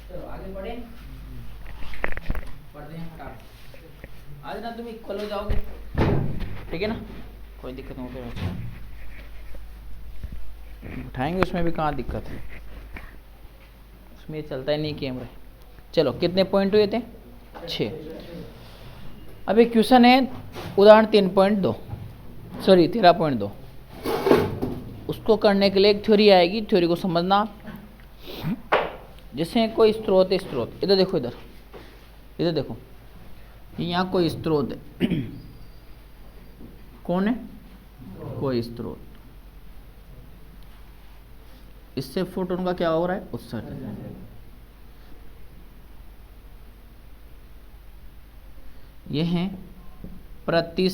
चलो आगे पढ़े, पढ़ते हैं फटाफट। आज ना तुम इक्वल हो जाओगे, ठीक है ना, कोई दिक्कत नहीं होती, उठाएंगे उसमें भी कहाँ दिक्कत है, उसमें चलता ही नहीं कैमरा। चलो कितने पॉइंट हुए थे? 6। अब एक क्वेश्चन है उदाहरण 3.2, सॉरी 13.2। उसको करने के लिए एक थ्योरी आएगी, थ्योरी को समझना। जैसे कोई स्रोत है, स्रोत इधर देखो, इधर देखो, यहाँ कोई स्रोत है कौन है? कोई स्रोत। इससे फोटोन का क्या हो रहा है? उत्सर्जन। ये है प्रति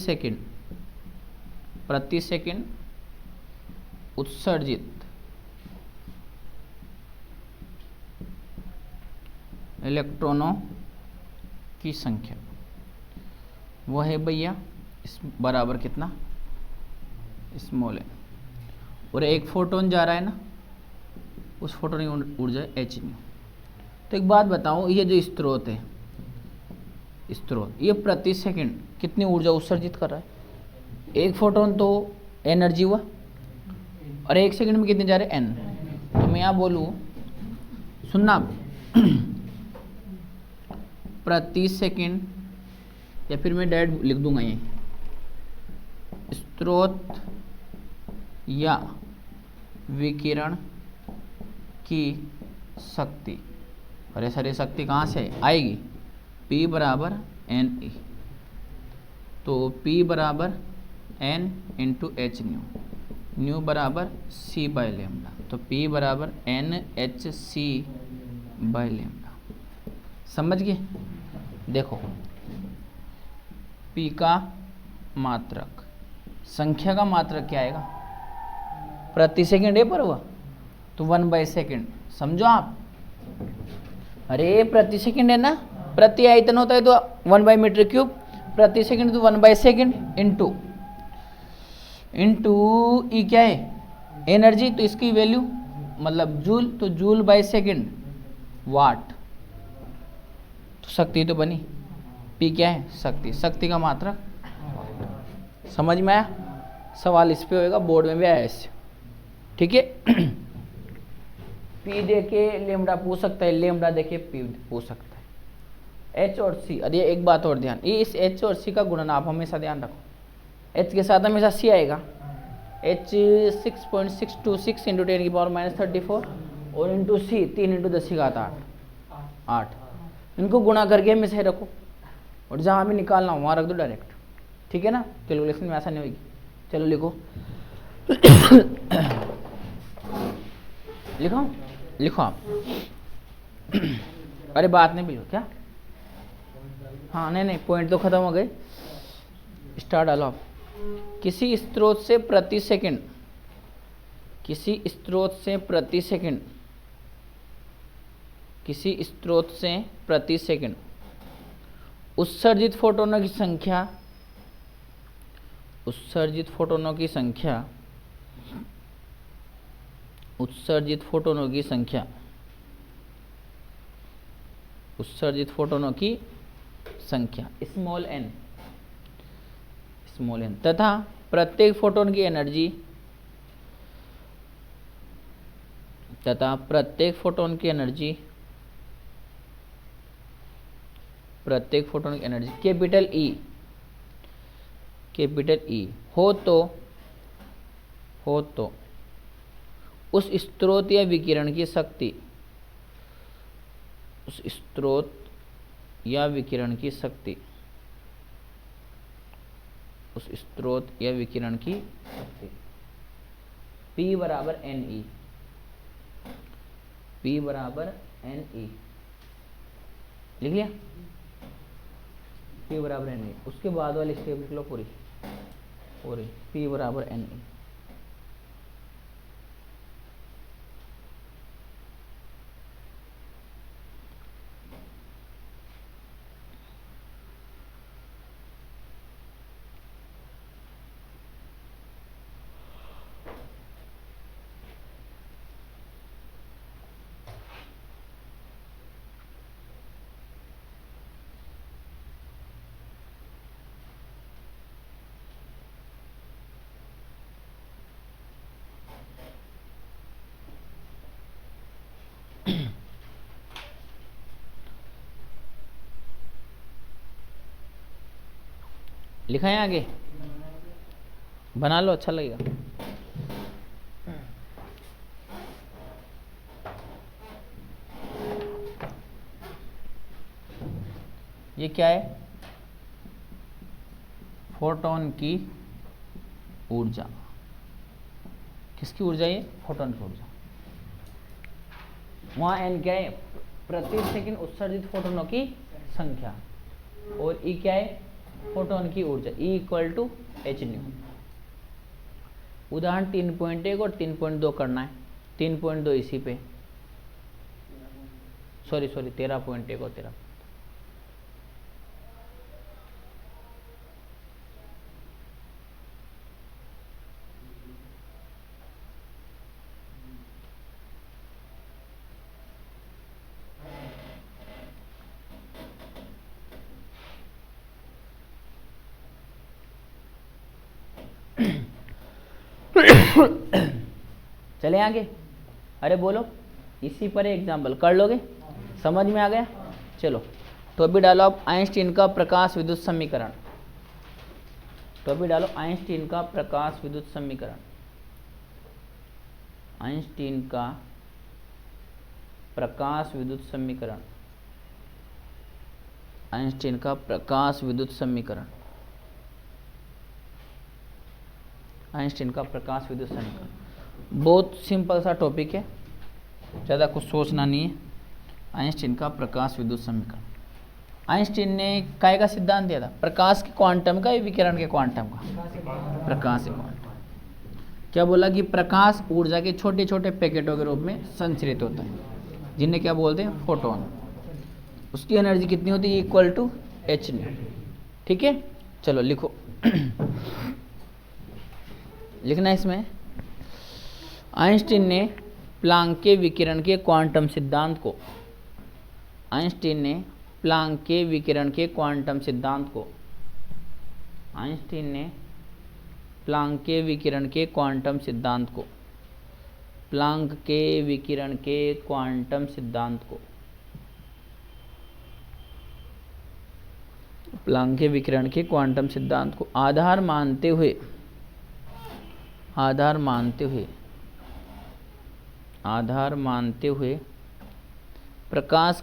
सेकंड उत्सर्जित इलेक्ट्रॉनों की संख्या। वो है भैया इस बराबर कितना? स्मॉल है। और एक फोटोन जा रहा है ना, उस फोटोन की ऊर्जा h न्यू। तो एक बात बताओ, ये जो स्रोत है, स्रोत ये प्रति सेकंड कितनी ऊर्जा उत्सर्जित कर रहा है? एक फोटोन तो एनर्जी हुआ, और एक सेकंड में कितने जा रहे? n। तो मैं यहाँ बोलूँ, सुनना, प्रति सेकंड, या फिर मैं डायरेक्ट लिख दूंगा ये, स्रोत या विकिरण की शक्ति। अरे सर ये शक्ति कहाँ से आएगी? P बराबर एन ई। तो P बराबर n into H new, new बराबर C बाय लेमडा। तो P बराबर NHC बाय लेमडा। समझ गए? देखो P का मात्रक, संख्या का मात्रक क्या आएगा? प्रति सेकंड है पर हुआ, तो 1/सेकंड। समझो आप, अरे प्रति सेकंड है ना, प्रति आयतन होता है तो 1/मीटर क्यूब, प्रति सेकंड तो 1/सेकंड इंटू ई क्या है? एनर्जी। तो इसकी वैल्यू मतलब जूल, तो जूल बाय सेकंड वाट। तो शक्ति तो बनी, पी क्या है? शक्ति। शक्ति का मात्रक। समझ में आया? सवाल इस पे होएगा, बोर्ड में भी आया इससे, ठीक है। पी दे के लेमडा पूछ सकता है, लेमडा दे के पी पूछ सकता है। एच और सी, अरे एक बात और ध्यान, ये इस एच और सी का गुणन आप हमेशा ध्यान रखो, एच के साथ हमेशा सी आएगा। एच 6.626 इंटू 10⁻34 और इंटू सी 3 इंटू 10⁸8। इनको गुणा करके हमेशा रखो, और जहाँ भी निकालना हो वहाँ रख दो डायरेक्ट, ठीक है ना, कैलकुलेशन में आसानी होगी। चलो लिखो, लिखो आप। अरे बात नहीं बिल्कुल, क्या? हाँ नहीं पॉइंट तो खत्म हो गए, स्टार्ट डालो आप। किसी स्रोत से प्रति सेकंड, किसी स्रोत से प्रति सेकंड, किसी स्रोत से प्रति सेकंड उत्सर्जित फोटोनों की संख्या, उत्सर्जित फोटोनों की संख्या, उत्सर्जित फोटोनों की संख्या, उत्सर्जित फोटोनों की संख्या स्मॉल n, स्मॉल n, तथा प्रत्येक फोटोन की एनर्जी, तथा प्रत्येक फोटोन की एनर्जी, प्रत्येक फोटोन की energy capital E, capital E हो तो उस स्रोत या विकिरण की शक्ति, उस स्रोत या विकिरण की शक्ति, उस स्रोत या विकिरण की शक्ति P बराबर NE, P बराबर NE, लिख लिया? P बराबर NE। उसके बाद वाली स्टेप लिख लो पूरी, P बराबर NE। लिखा है आगे, बना लो, अच्छा लगेगा। ये क्या है? फोटोन की ऊर्जा। किसकी ऊर्जा? ये फोटोन की ऊर्जा। वहां एन क्या है? प्रति सेकंड उत्सर्जित फोटोनों की संख्या। और ई क्या है? फोटोन की ऊर्जा। E equal to h nu. उदाहरण 3.1 और 3.2 करना है। 3.2 इसी पे, सॉरी 13.1 और 13। चले आगे, अरे बोलो, इसी पर एग्जाम्पल कर लोगे? समझ में आ गया? चलो, तो अभी डालो आप आइंस्टीन का प्रकाश विद्युत समीकरण। तो अभी डालो आइंस्टीन का प्रकाश विद्युत समीकरण। आइंस्टीन का प्रकाश विद्युत समीकरण। आइंस्टीन का प्रकाश विद्युत समीकरण। आइंस्टीन का प्रकाश विद्युत समीकरण बहुत सिंपल सा टॉपिक है, ज़्यादा कुछ सोचना नहीं है। आइंस्टीन का प्रकाश विद्युत समीकरण। आइंस्टीन ने काय का सिद्धांत दिया था? प्रकाश के क्वांटम का या विकिरण के क्वांटम का? प्रकाश के क्वांटम। क्या बोला कि प्रकाश ऊर्जा के छोटे छोटे पैकेटों के रूप में संचरित होता है, जिन्हें क्या बोलते हैं? फोटोन। उसकी एनर्जी कितनी होती है? Equal to h nu. ठीक है, चलो लिखो। लिखना है इसमें, आइंस्टीन ने प्लांक के विकिरण के क्वांटम सिद्धांत को, आइंस्टीन ने प्लांक के विकिरण के क्वांटम सिद्धांत को, आइंस्टीन ने प्लांक के विकिरण के क्वांटम सिद्धांत को, प्लांक के विकिरण के क्वांटम सिद्धांत को, प्लांक के विकिरण के क्वांटम सिद्धांत को आधार मानते हुए, आधार मानते हुए, आधार मानते हुए प्रकाश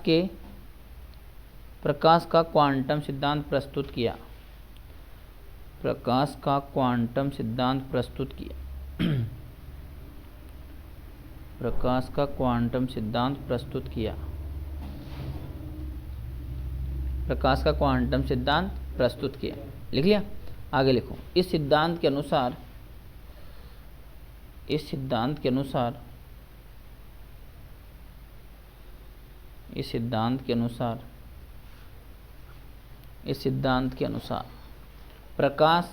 का क्वांटम सिद्धांत प्रस्तुत किया। प्रकाश का क्वांटम सिद्धांत प्रस्तुत किया। प्रकाश का क्वांटम सिद्धांत प्रस्तुत किया। प्रकाश का क्वांटम सिद्धांत प्रस्तुत किया। लिख लिया? आगे लिखो। इस सिद्धांत के अनुसार, इस सिद्धांत के अनुसार, इस सिद्धांत के अनुसार, इस सिद्धांत के अनुसार प्रकाश,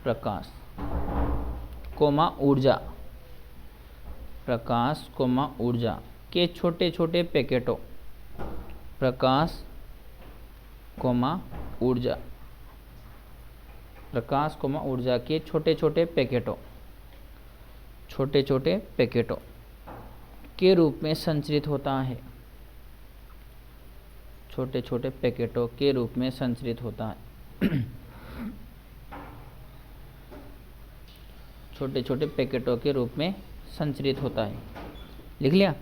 प्रकाश कोमा ऊर्जा, प्रकाश कोमा ऊर्जा के छोटे छोटे पैकेटों, प्रकाश कोमा ऊर्जा, प्रकाश कोमा ऊर्जा के छोटे छोटे पैकेटों, छोटे छोटे पैकेटों के रूप में संचरित होता है। छोटे छोटे पैकेटों के रूप में संचरित होता है। छोटे छोटे पैकेटों के रूप में संचरित होता है। लिख लिया?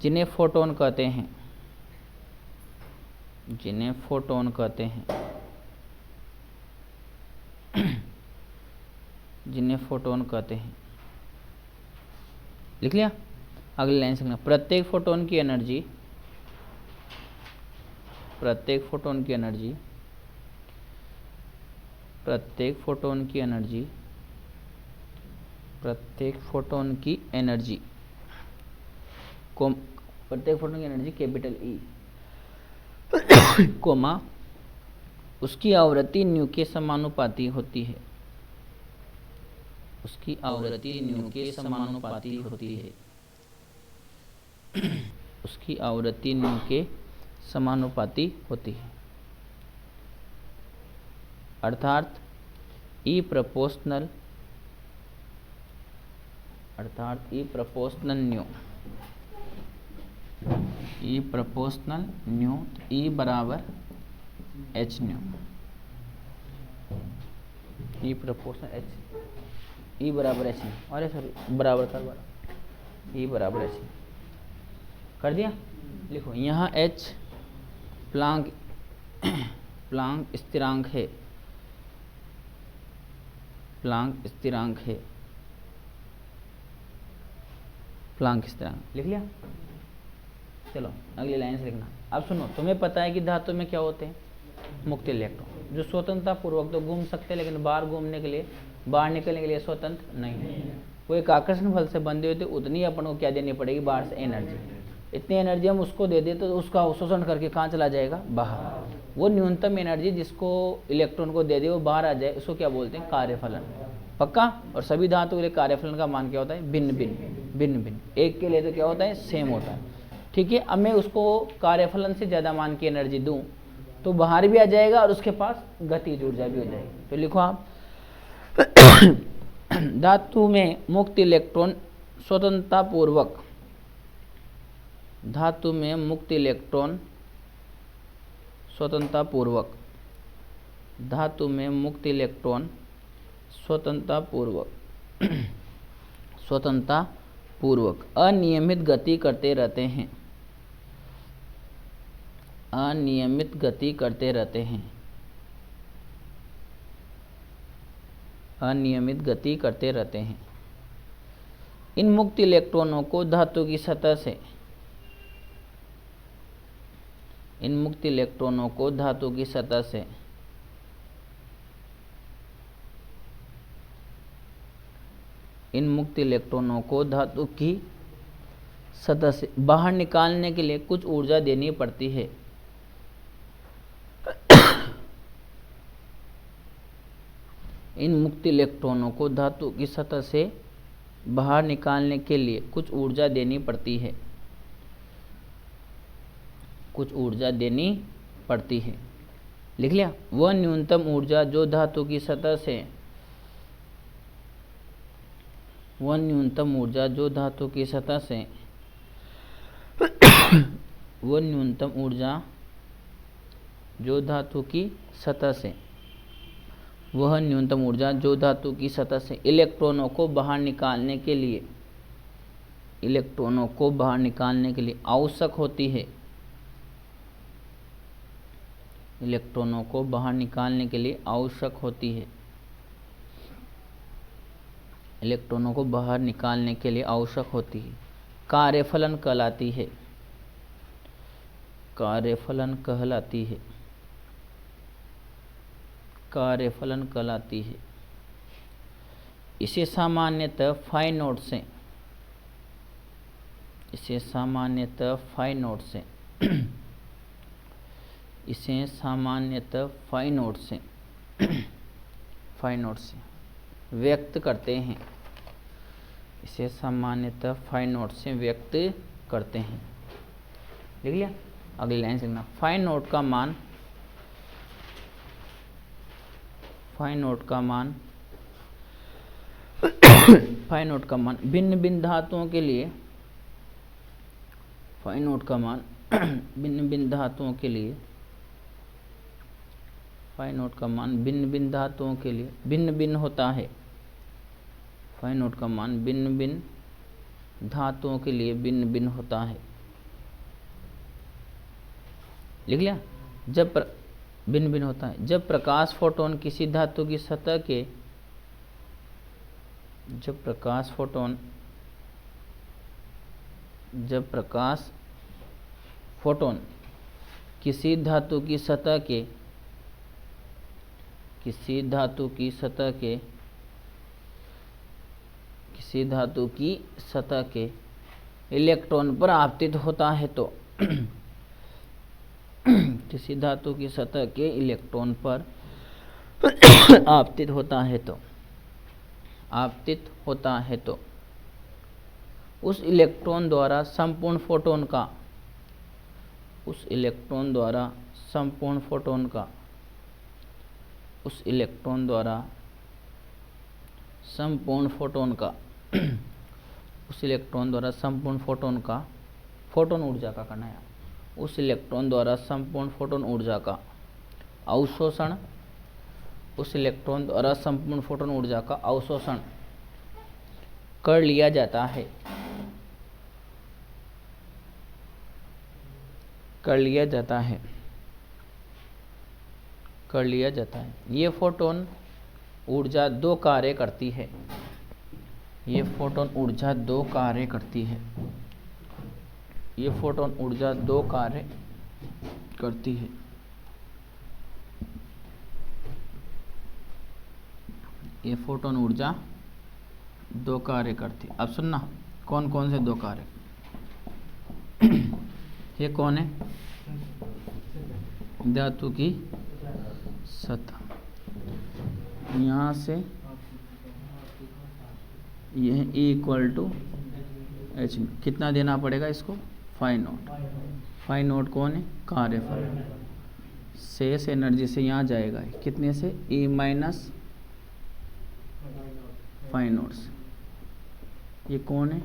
जिन्हें फोटोन कहते हैं, जिन्हें फोटोन कहते हैं, जिन्हें फोटोन कहते हैं। लिख लिया? अगली लाइन से प्रत्येक फोटोन की एनर्जी, प्रत्येक फोटोन की एनर्जी, प्रत्येक फोटोन की एनर्जी, प्रत्येक फोटोन की एनर्जी को, प्रत्येक फोटोन की एनर्जी कैपिटल ई कोमा उसकी आवृत्ति न्यू के समानुपाती होती है। उसकी आवृत्ति न्यू के समानुपाती होती है। उसकी आवृत्ति न्यू के समानुपाती होती है। अर्थात ई प्रोपोर्शनल, अर्थात ई प्रोपोर्शनल न्यू, ई प्रोपोर्शनल न्यू, ई बराबर एच न्यू, ई प्रोपोर्शनल एच, ई बराबर एच न्यू, अरे सॉरी बराबर कर बड़ा, ई बराबर एच न्यू कर दिया। लिखो यहाँ एच प्लांक प्लांक स्थिरांक है, प्लांक स्थिरांक है, प्लांक स्थिरांक लिख लिया। चलो अगली लाइन से लिखना। अब सुनो, तुम्हें पता है कि धातु में क्या होते हैं, मुक्त इलेक्ट्रॉन, जो स्वतंत्रता पूर्वक तो घूम सकते हैं लेकिन बाहर घूमने के लिए, बाहर निकलने के लिए स्वतंत्र नहीं है। वो एक आकर्षण बल से बंधे हुए थे, उतनी अपन को क्या देनी पड़ेगी, बाहर से एनर्जी। इतनी एनर्जी हम उसको दे दें तो उसका शोषण करके कहाँ चला जाएगा, बाहर। वो न्यूनतम एनर्जी जिसको इलेक्ट्रॉन को दे दे वो बाहर आ जाए, उसको क्या बोलते हैं, कार्यफलन। पक्का। और सभी धातु के लिए कार्यफलन का मान क्या होता है, भिन्न भिन्न भिन्न भिन्न। एक के लिए तो क्या होता है, सेम होता है। ठीक है। अब मैं उसको कार्यफलन से ज़्यादा मान की एनर्जी दूं तो बाहर भी आ जाएगा और उसके पास गतिज ऊर्जा भी हो जाएगी। तो लिखो आप धातु में मुक्त इलेक्ट्रॉन स्वतंत्रता पूर्वक, धातु में मुक्त इलेक्ट्रॉन स्वतंत्रता पूर्वक, धातु में मुक्त इलेक्ट्रॉन स्वतंत्रता पूर्वक स्वतंत्रता पूर्वक अनियमित गति करते रहते हैं, अनियमित गति करते रहते हैं, अनियमित गति करते रहते हैं। इन मुक्त इलेक्ट्रॉनों को धातु की सतह से, इन मुक्त इलेक्ट्रॉनों को धातु की सतह से इन मुक्त इलेक्ट्रॉनों को धातु की सतह से बाहर निकालने के लिए कुछ ऊर्जा देनी पड़ती है। इन मुक्त इलेक्ट्रॉनों को धातु की सतह से बाहर निकालने के लिए कुछ ऊर्जा देनी पड़ती है, कुछ ऊर्जा देनी पड़ती है। लिख लिया। वह न्यूनतम ऊर्जा जो धातु की सतह से, वह न्यूनतम ऊर्जा जो धातु की सतह से वह न्यूनतम ऊर्जा जो धातु की सतह से, वह न्यूनतम ऊर्जा जो धातु की सतह से इलेक्ट्रॉनों को बाहर निकालने के लिए, इलेक्ट्रॉनों को बाहर निकालने के लिए आवश्यक होती है, इलेक्ट्रॉनों को बाहर निकालने के लिए आवश्यक होती है, इलेक्ट्रॉनों को बाहर निकालने के लिए आवश्यक होती है, कार्यफलन कहलाती है, कार्यफलन कहलाती है, कार्यफलन कहलाती है। इसे सामान्यतः फाई नोट से, इसे सामान्यतः फाई नोट से इसे सामान्यतः फाई नोट से फाई नोट से व्यक्त करते हैं, इसे सामान्यतः फाई नोट से व्यक्त करते हैं। लिख लिया। अगली लाइन से लिखना। फाई नोट का मान, फाई नोट का मान फाई नोट का मान भिन्न भिन्न धातुओं के लिए, फाई नोट का मान भिन्न भिन्न धातुओं के लिए, फाई नोट का मान भिन्न भिन्न धातुओं के लिए भिन्न भिन्न होता है। फाई नोट का मान भिन्न भिन्न धातुओं के लिए भिन्न भिन्न होता है। लिख लिया। जब भिन्न भिन्न होता है जब प्रकाश फोटोन किसी धातु की सतह के, जब प्रकाश फोटोन, जब प्रकाश फोटोन किसी धातु की सतह के, किसी धातु की सतह के, किसी धातु की सतह के इलेक्ट्रॉन पर आपतित होता है तो किसी धातु की सतह के इलेक्ट्रॉन पर आपतित होता है तो, आपतित होता है तो उस इलेक्ट्रॉन द्वारा संपूर्ण फोटोन का, उस इलेक्ट्रॉन द्वारा संपूर्ण फोटोन का, उस इलेक्ट्रॉन द्वारा संपूर्ण फोटोन का उस इलेक्ट्रॉन द्वारा संपूर्ण फोटोन का, फोटोन ऊर्जा का करना है, उस इलेक्ट्रॉन द्वारा संपूर्ण फोटोन ऊर्जा का अवशोषण, उस इलेक्ट्रॉन द्वारा संपूर्ण फोटोन ऊर्जा का अवशोषण कर लिया जाता है, कर लिया जाता है, कर लिया जाता है। ये फोटोन ऊर्जा दो कार्य करती है, ये फोटोन ऊर्जा दो कार्य करती है, ये फोटोन ऊर्जा दो कार्य करती है। ये फोटोन ऊर्जा दो कार्य करती। अब सुनना कौन कौन से दो कार्य। ये कौन है? धातु की सतह, यहाँ से यह E=H, कितना देना पड़ेगा इसको? Phi not. फाई नॉट कौन है? कार्यफल। शेष एनर्जी से यहाँ जाएगा कितने से? E- फाई नॉट से। ये कौन है?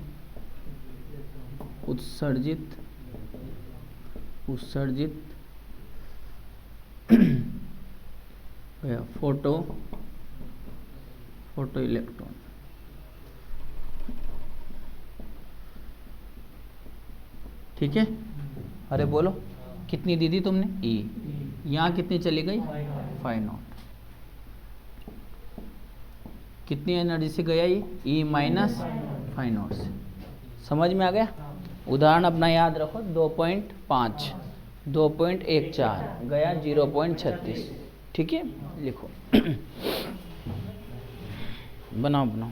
उत्सर्जित, उत्सर्जित फोटो, फोटो इलेक्ट्रॉन। ठीक है? अरे बोलो कितनी दी थी तुमने? E। यहाँ कितनी चली गई? Phi not. कितनी एनर्जी से गया ये? E- फाई नॉट से। समझ में आ गया? उदाहरण अपना याद रखो, 2.5, 2.14 गया 0.36। ठीक है, लिखो। बनाओ बनाओ।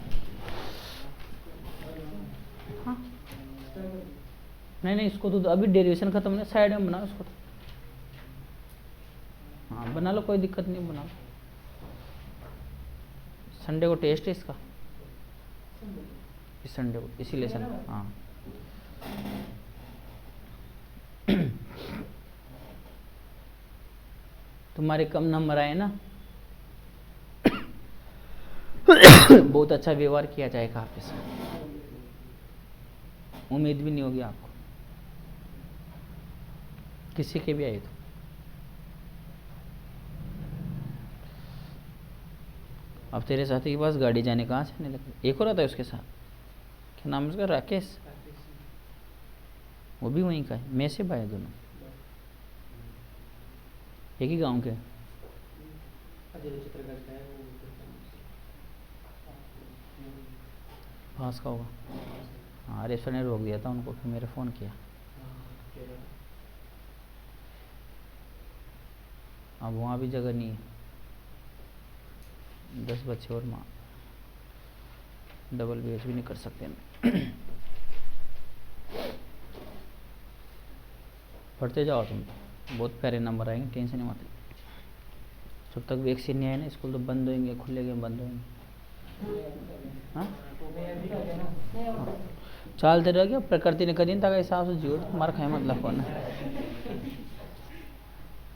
हाँ नहीं नहीं, इसको तो अभी डेरिवेशन खत्म नहीं, साइड में बनाओ इसको। हाँ बना लो, कोई दिक्कत नहीं, बना लो। संडे को टेस्ट है इसका, इस संडे को, इसीलिए संडे। हाँ तुम्हारे कम नंबर आए ना, बहुत अच्छा व्यवहार किया जाएगा आपके साथ, उम्मीद भी नहीं होगी आपको किसी के भी आए तो। अब तेरे साथी के पास गाड़ी जाने कहाँ से आने लगे? एक और आता है उसके साथ, क्या नाम है उसका? राकेश। वो भी वहीं का है, मैं से भाई दोनों एक ही गांव के। पास का होगा। हाँ रेस्टोरेंट ने रोक दिया था उनको, फिर मेरे फ़ोन किया। अब वहाँ भी जगह नहीं है, 10 बच्चे और माँ, डबल BH भी नहीं कर सकते। पढ़ते जाओ तुम, बहुत प्यारे नंबर आएंगे, टेंशन नहीं मत। जब तक वैक्सीन नहीं आए ना, स्कूल तो बंद होंगे, खुलेंगे बंद होंगे। हाँ चलते रह गया, प्रकृति ने कदी तक हिसाब से जियो, मार खाए मतलब कौन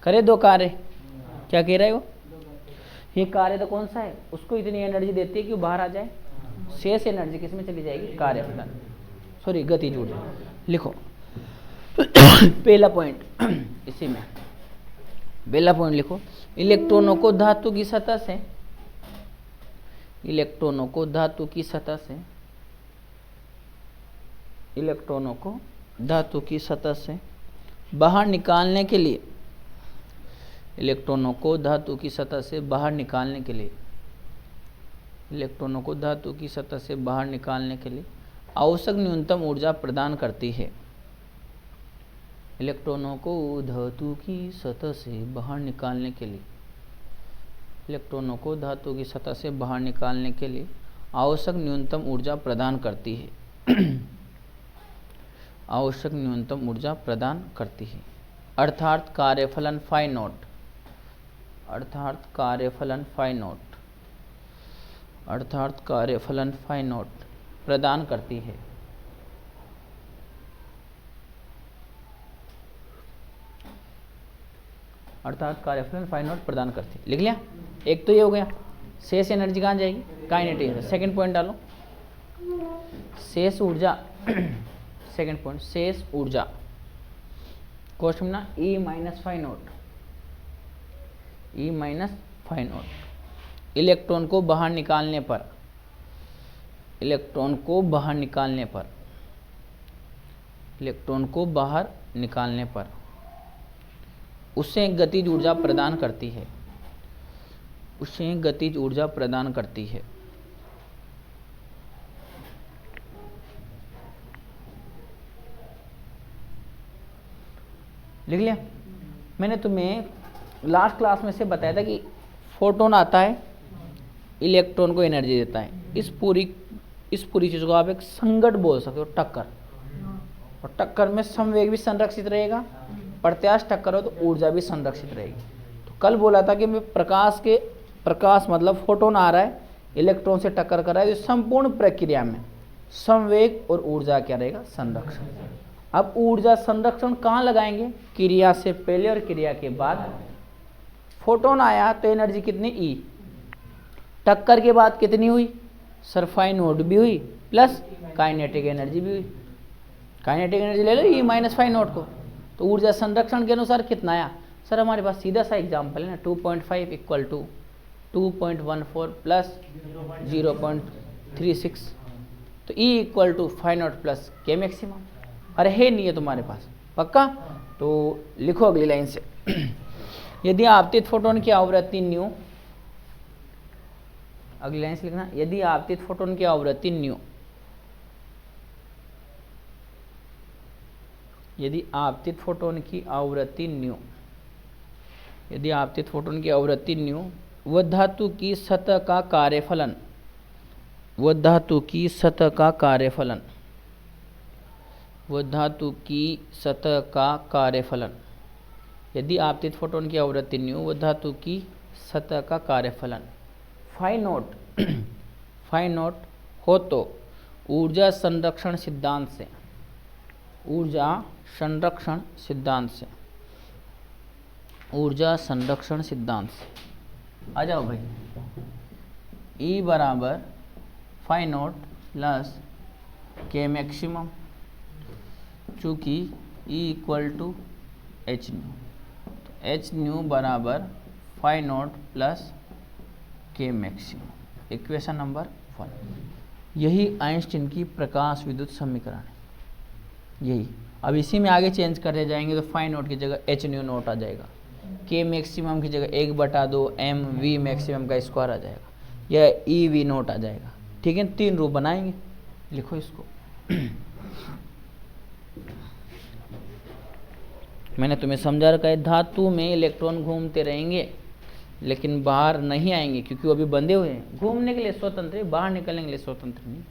करे दो कार्य। क्या कह रहे हो? ये कार्य तो कौन सा है? उसको इतनी एनर्जी देती है कि वो बाहर आ जाए, शेष एनर्जी किस में चली जाएगी? कार्य फलन, सॉरी गतिज ऊर्जा। लिखो पहला पॉइंट, इसी में पहला पॉइंट लिखो, इलेक्ट्रॉनों को धातु की सतह से, इलेक्ट्रॉनों को धातु की सतह से, इलेक्ट्रॉनों को धातु की सतह से बाहर निकालने के लिए, इलेक्ट्रॉनों को धातु की सतह से बाहर निकालने के लिए, इलेक्ट्रॉनों को धातु की सतह से बाहर निकालने के लिए आवश्यक न्यूनतम ऊर्जा प्रदान करती है। इलेक्ट्रॉनों को धातु की सतह से बाहर निकालने के लिए, इलेक्ट्रॉनों को धातु की सतह से बाहर निकालने के लिए आवश्यक न्यूनतम ऊर्जा प्रदान करती है। आवश्यक न्यूनतम ऊर्जा प्रदान करती है, अर्थात कार्यफलन फाई नॉट, अर्थात कार्यफलन फाई नॉट, अर्थात कार्यफलन फाई नॉट प्रदान करती है। अर्थात कार्यफलन फाई नॉट प्रदान करती है। लिख लिया? एक तो ये हो गया, शेष एनर्जी कहाँ जाएगी? काइनेटिक। सेकंड पॉइंट डालो, शेष ऊर्जा। सेकंड पॉइंट, शेष ऊर्जा क्वेश्चन ना E minus five nought, E minus five nought. Electron को बाहर निकालने पर, इलेक्ट्रॉन को बाहर निकालने पर, इलेक्ट्रॉन को बाहर निकालने पर उसे गतिज ऊर्जा प्रदान करती है, उसे गतिज ऊर्जा प्रदान करती है। लिख लिया? मैंने तुम्हें लास्ट क्लास में से बताया था कि फोटोन आता है, इलेक्ट्रॉन को एनर्जी देता है। इस पूरी चीज़ को आप एक संघट बोल सकते हो, टक्कर। और टक्कर में समवेग भी संरक्षित रहेगा, प्रत्याश टक्कर हो तो ऊर्जा भी संरक्षित रहेगी। तो कल बोला था कि मैं प्रकाश मतलब फोटोन आ रहा है, इलेक्ट्रॉन से टक्कर कर रहा है, तो संपूर्ण प्रक्रिया में समवेग और ऊर्जा क्या रहेगा? संरक्षण। अब ऊर्जा संरक्षण कहाँ लगाएंगे? क्रिया से पहले और क्रिया के बाद। फोटोन आया तो एनर्जी कितनी? ई। टक्कर के बाद कितनी हुई? सर फाइव नॉट भी हुई प्लस काइनेटिक एनर्जी भी हुई। काइनेटिक एनर्जी ले लो ई माइनस फाइव नॉट को, तो ऊर्जा संरक्षण के अनुसार कितना आया? सर हमारे पास सीधा सा एग्जाम्पल है ना, 2.5 इक्वल टू 2.14 प्लस 0.36, तो E equal to five not plus K maximum. अरे है नहीं है तुम्हारे पास? पक्का? तो लिखो अगली लाइन से यदि आपतित फोटोन की आवृत्ति न्यू, अगली लाइन से लिखना, यदि आपतित फोटोन की आवृत्ति न्यू, यदि आपतित फोटोन की आवृत्ति न्यू, यदि आपतित फोटोन की आवृत्ति न्यू, वह धातु की सतह का कार्यफलन, वह धातु की सतह का कार्यफलन, वह धातु की सतह का कार्यफलन, यदि आपतित फोटोन की आवृत्ति न्यू, वह धातु की सतह का कार्यफलन फाइव नॉट हो तो ऊर्जा संरक्षण सिद्धांत से, ऊर्जा संरक्षण सिद्धांत से, ऊर्जा संरक्षण सिद्धांत से आ जाओ भाई। E बराबर five not plus K maximum, चूँकि E equal to h nu, तो एच न्यू बराबर five not plus K maximum. Equation number 1। यही आइंस्टीन की प्रकाश विद्युत समीकरण है, यही। अब इसी में आगे चेंज करते जाएंगे तो फाइव नॉट की जगह एच न्यू नॉट आ जाएगा, के मैक्सिमम की जगह 1/2 एम वी मैक्सिमम का स्क्वायर आ जाएगा, या ई वी नॉट आ जाएगा। ठीक है, 3 रूप बनाएंगे। लिखो इसको मैंने तुम्हें समझा रखा है, धातु में इलेक्ट्रॉन घूमते रहेंगे लेकिन बाहर नहीं आएंगे, क्योंकि वो अभी बंधे हुए हैं। घूमने के लिए स्वतंत्र है, बाहर निकलने के लिए स्वतंत्र नहीं।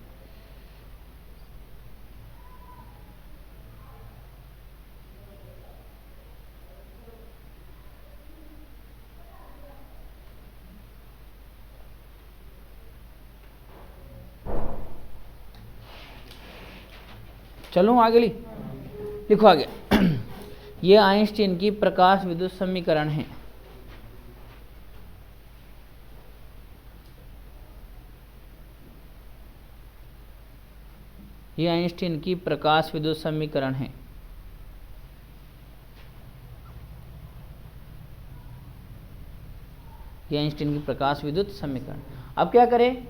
चलो आगे लिखो आगे ये आइंस्टीन की प्रकाश विद्युत समीकरण है। ये आइंस्टीन की प्रकाश विद्युत समीकरण है। ये आइंस्टीन की प्रकाश विद्युत समीकरण। अब क्या करें?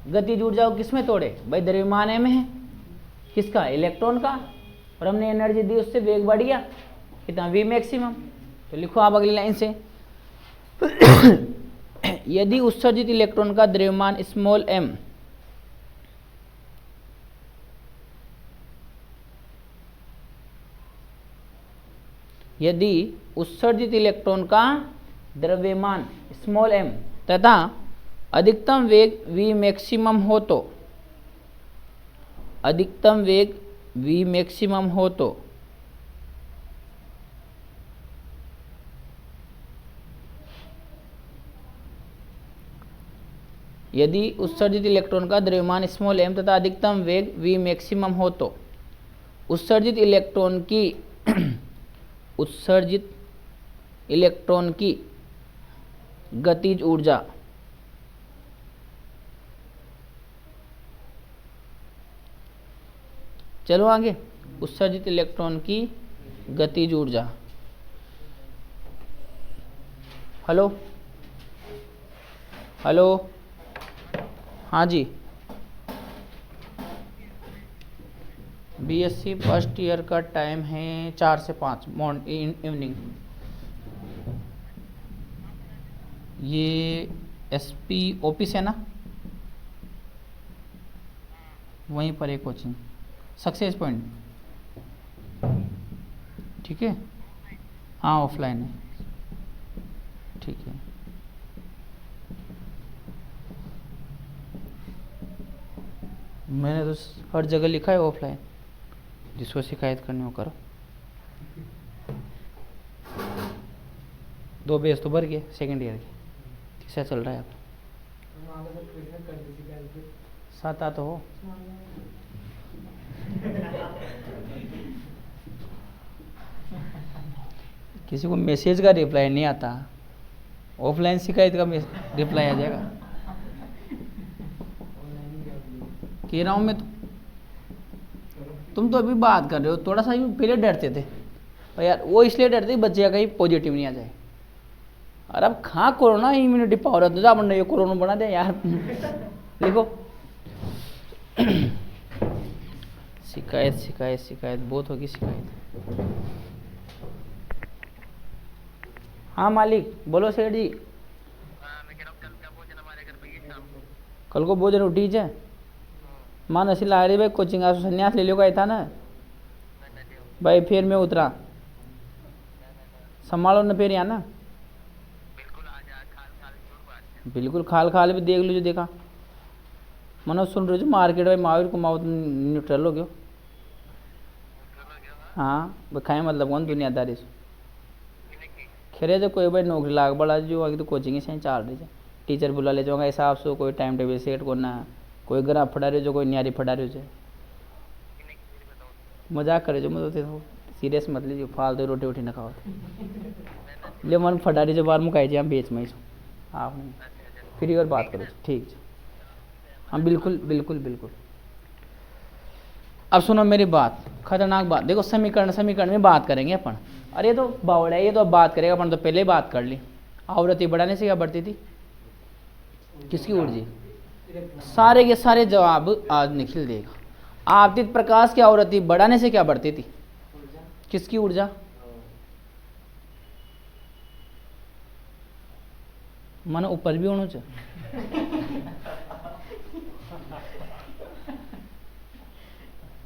गतिज ऊर्जा को किस में तोड़े? भाई द्रव्यमान m है, किसका? इलेक्ट्रॉन का, और हमने एनर्जी दी, उससे वेग बढ़ गया कितना? v maximum. तो लिखो आप अगली लाइन से यदि उत्सर्जित इलेक्ट्रॉन का द्रव्यमान स्मॉल m, यदि उत्सर्जित इलेक्ट्रॉन का द्रव्यमान स्मॉल m तथा अधिकतम वेग v मैक्सिमम हो तो, अधिकतम वेग v मैक्सिमम हो तो यदि उत्सर्जित इलेक्ट्रॉन का द्रव्यमान स्मॉल m तथा अधिकतम वेग v मैक्सिमम हो तो उत्सर्जित इलेक्ट्रॉन की उत्सर्जित इलेक्ट्रॉन की गतिज ऊर्जा चलो आगे। उत्सर्जित इलेक्ट्रॉन की गतिज ऊर्जा हेलो हेलो, हाँ जी, बीएससी फर्स्ट ईयर का टाइम है 4 से 5 इवनिंग। ये एसपी ऑफिस है ना, वहीं पर एक कोचिंग सक्सेस पॉइंट, ठीक है, हाँ ऑफलाइन है, ठीक है। मैंने तो हर जगह लिखा है ऑफलाइन, जिसको शिकायत करनी हो करो। 2 बेस तो भर गए सेकेंड ईयर के, तीसरा चल रहा है अब। 7 तो हो। किसी को मैसेज का रिप्लाई नहीं आता, ऑफलाइन शिकायत का रिप्लाई आ जाएगा। कह रहा हूँ मैं, तुम तो अभी बात कर रहे हो, थोड़ा सा पहले डरते थे, और यार वो इसलिए डरते बच्चे का कहीं पॉजिटिव नहीं आ जाए। और अब कहाँ कोरोना इम्यूनिटी पावर है, तो अपन ये कोरोना बना दे यार। देखो शिकायत शिकायत शिकायत बहुत होगी शिकायत। हाँ मालिक बोलो सेठ जी। कल को भोजन उठी है मां नसी ला रही भाई, कोचिंग आ संन्यास ले लो का था ना भाई, फिर मैं उतरा संभालो न फिर यहाँ ना, बिल्कुल खाल खाल भी देख लो जो देखा। मनो सुन रहे हो मार्केट भाई, महावीर को माओ न्यूट्रल हो गयो। हाँ खाए मतलब कौन दुनियादारी से खेरे जो कोई भाई नौकरी लाग बड़ा जो आगे तो कोचिंग ही सही चल रही है, टीचर बुला ले जाऊंगा हिसाब से, कोई टाइम टेबल सेट करना, कोई ग्राफ फटा रहे जो, कोई न्यारी फटा रहे जो। मजाक करे जो, मुझे तो सीरियस मत लीजिए, फालतू रोटी वोटी न खाओ ले मन फटा रही जो बार मुकाई जी, हम बेच में आप नहीं फ्री और बात करो, ठीक है। हाँ बिल्कुल बिल्कुल बिल्कुल। अब सुनो मेरी बात, खतरनाक बात देखो, समीकरण में बात करेंगे अपन। अरे तो बावड़ा है ये, तो अब बात करेगा अपन, तो पहले ही बात कर ली। आवृत्ति बढ़ाने से क्या बढ़ती थी, किसकी ऊर्जा? सारे के सारे जवाब आज निखिल देगा। आपतित प्रकाश की आवृत्ति बढ़ाने से क्या बढ़ती थी, किसकी ऊर्जा? मन ऊपर भी होना चाहिए।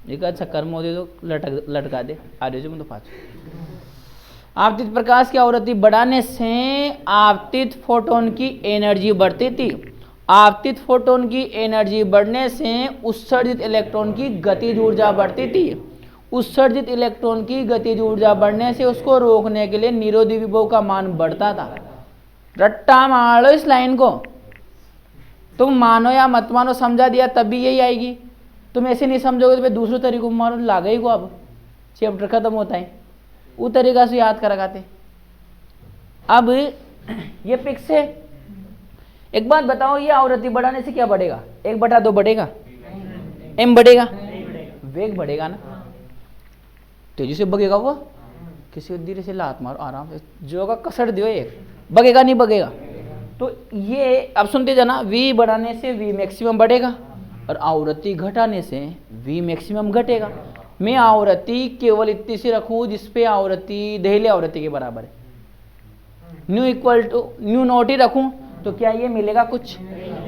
एक अच्छा कर्म होते तो लटका दे आ रहे तो पाँच। आपतित प्रकाश की आवृत्ति बढ़ाने से आपतित फोटोन की एनर्जी बढ़ती थी। आपतित फोटोन की एनर्जी बढ़ने से उत्सर्जित इलेक्ट्रॉन की गतिज ऊर्जा बढ़ती थी। उत्सर्जित इलेक्ट्रॉन की गतिज ऊर्जा बढ़ने से उसको रोकने के लिए निरोधी विभव का मान बढ़ता था। रट्टा मार लो इस लाइन को, तुम मानो या मत मानो, समझा दिया तब भी यही आएगी। तुम ऐसे नहीं समझोगे तो फिर दूसरे तरीके को मारो, लागे ही को। अब चैप्टर खत्म होता है, वो तरीका से याद कराते। अब ये पिक्स है, एक बात बताओ, ये आवृत्ति बढ़ाने से क्या बढ़ेगा? 1/2 बढ़ेगा, m बढ़ेगा, वेग बढ़ेगा ना, तेजी से बगेगा वो। किसी धीरे से लात मारो आराम से, जो का कसर दियो, एक बगेगा नहीं बगेगा। तो ये अब सुनते जाना, v बढ़ाने से v मैक्सिमम बढ़ेगा और आवृत्ति घटाने से v मैक्सिमम घटेगा। मैं आवृत्ति केवल इतनी सी रखूं जिसपे आवृत्ति देहली आवृत्ति के बराबर है, nu equal to nu naught ही रखूं तो क्या ये मिलेगा कुछ?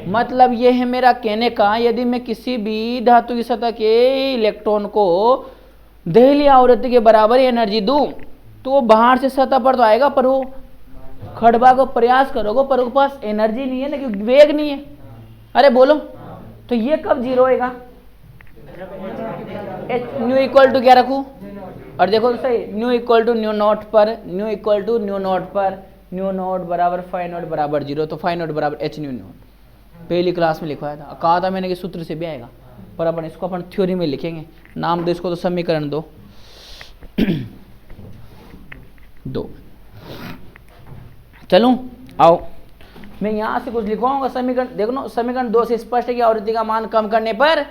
मतलब ये है मेरा कहने का, यदि मैं किसी भी धातु की सतह के इलेक्ट्रॉन को देहली आवृत्ति के बराबर एनर्जी दूं तो वो बाहर से सतह पर तो आएगा, पर वो खड़बा को प्रयास करोगे पर उसके पास एनर्जी नहीं है ना, क्योंकि वेग नहीं है। अरे बोलो, तो ये कब जीरो होएगा? न्यू इक्वल टू क्या रखूं? और देखो तो सही, nu equal to nu naught पर, nu equal to nu naught पर, न्यू नॉट बराबर फाई नॉट बराबर 0, तो फाई नॉट बराबर h न्यू नॉट। पहली क्लास में लिखवाया था, कहा था मैंने कि सूत्र से भी आएगा, पर अपन इसको अपन थ्योरी में लिखेंगे। नाम दो इसको, तो समीकरण दो चलूं आओ, मैं यहां से कुछ लिखवाऊंगा। समीकरण देखो ना, समीकरण 2 से स्पष्ट है कि आवृत्ति का मान कम करने पर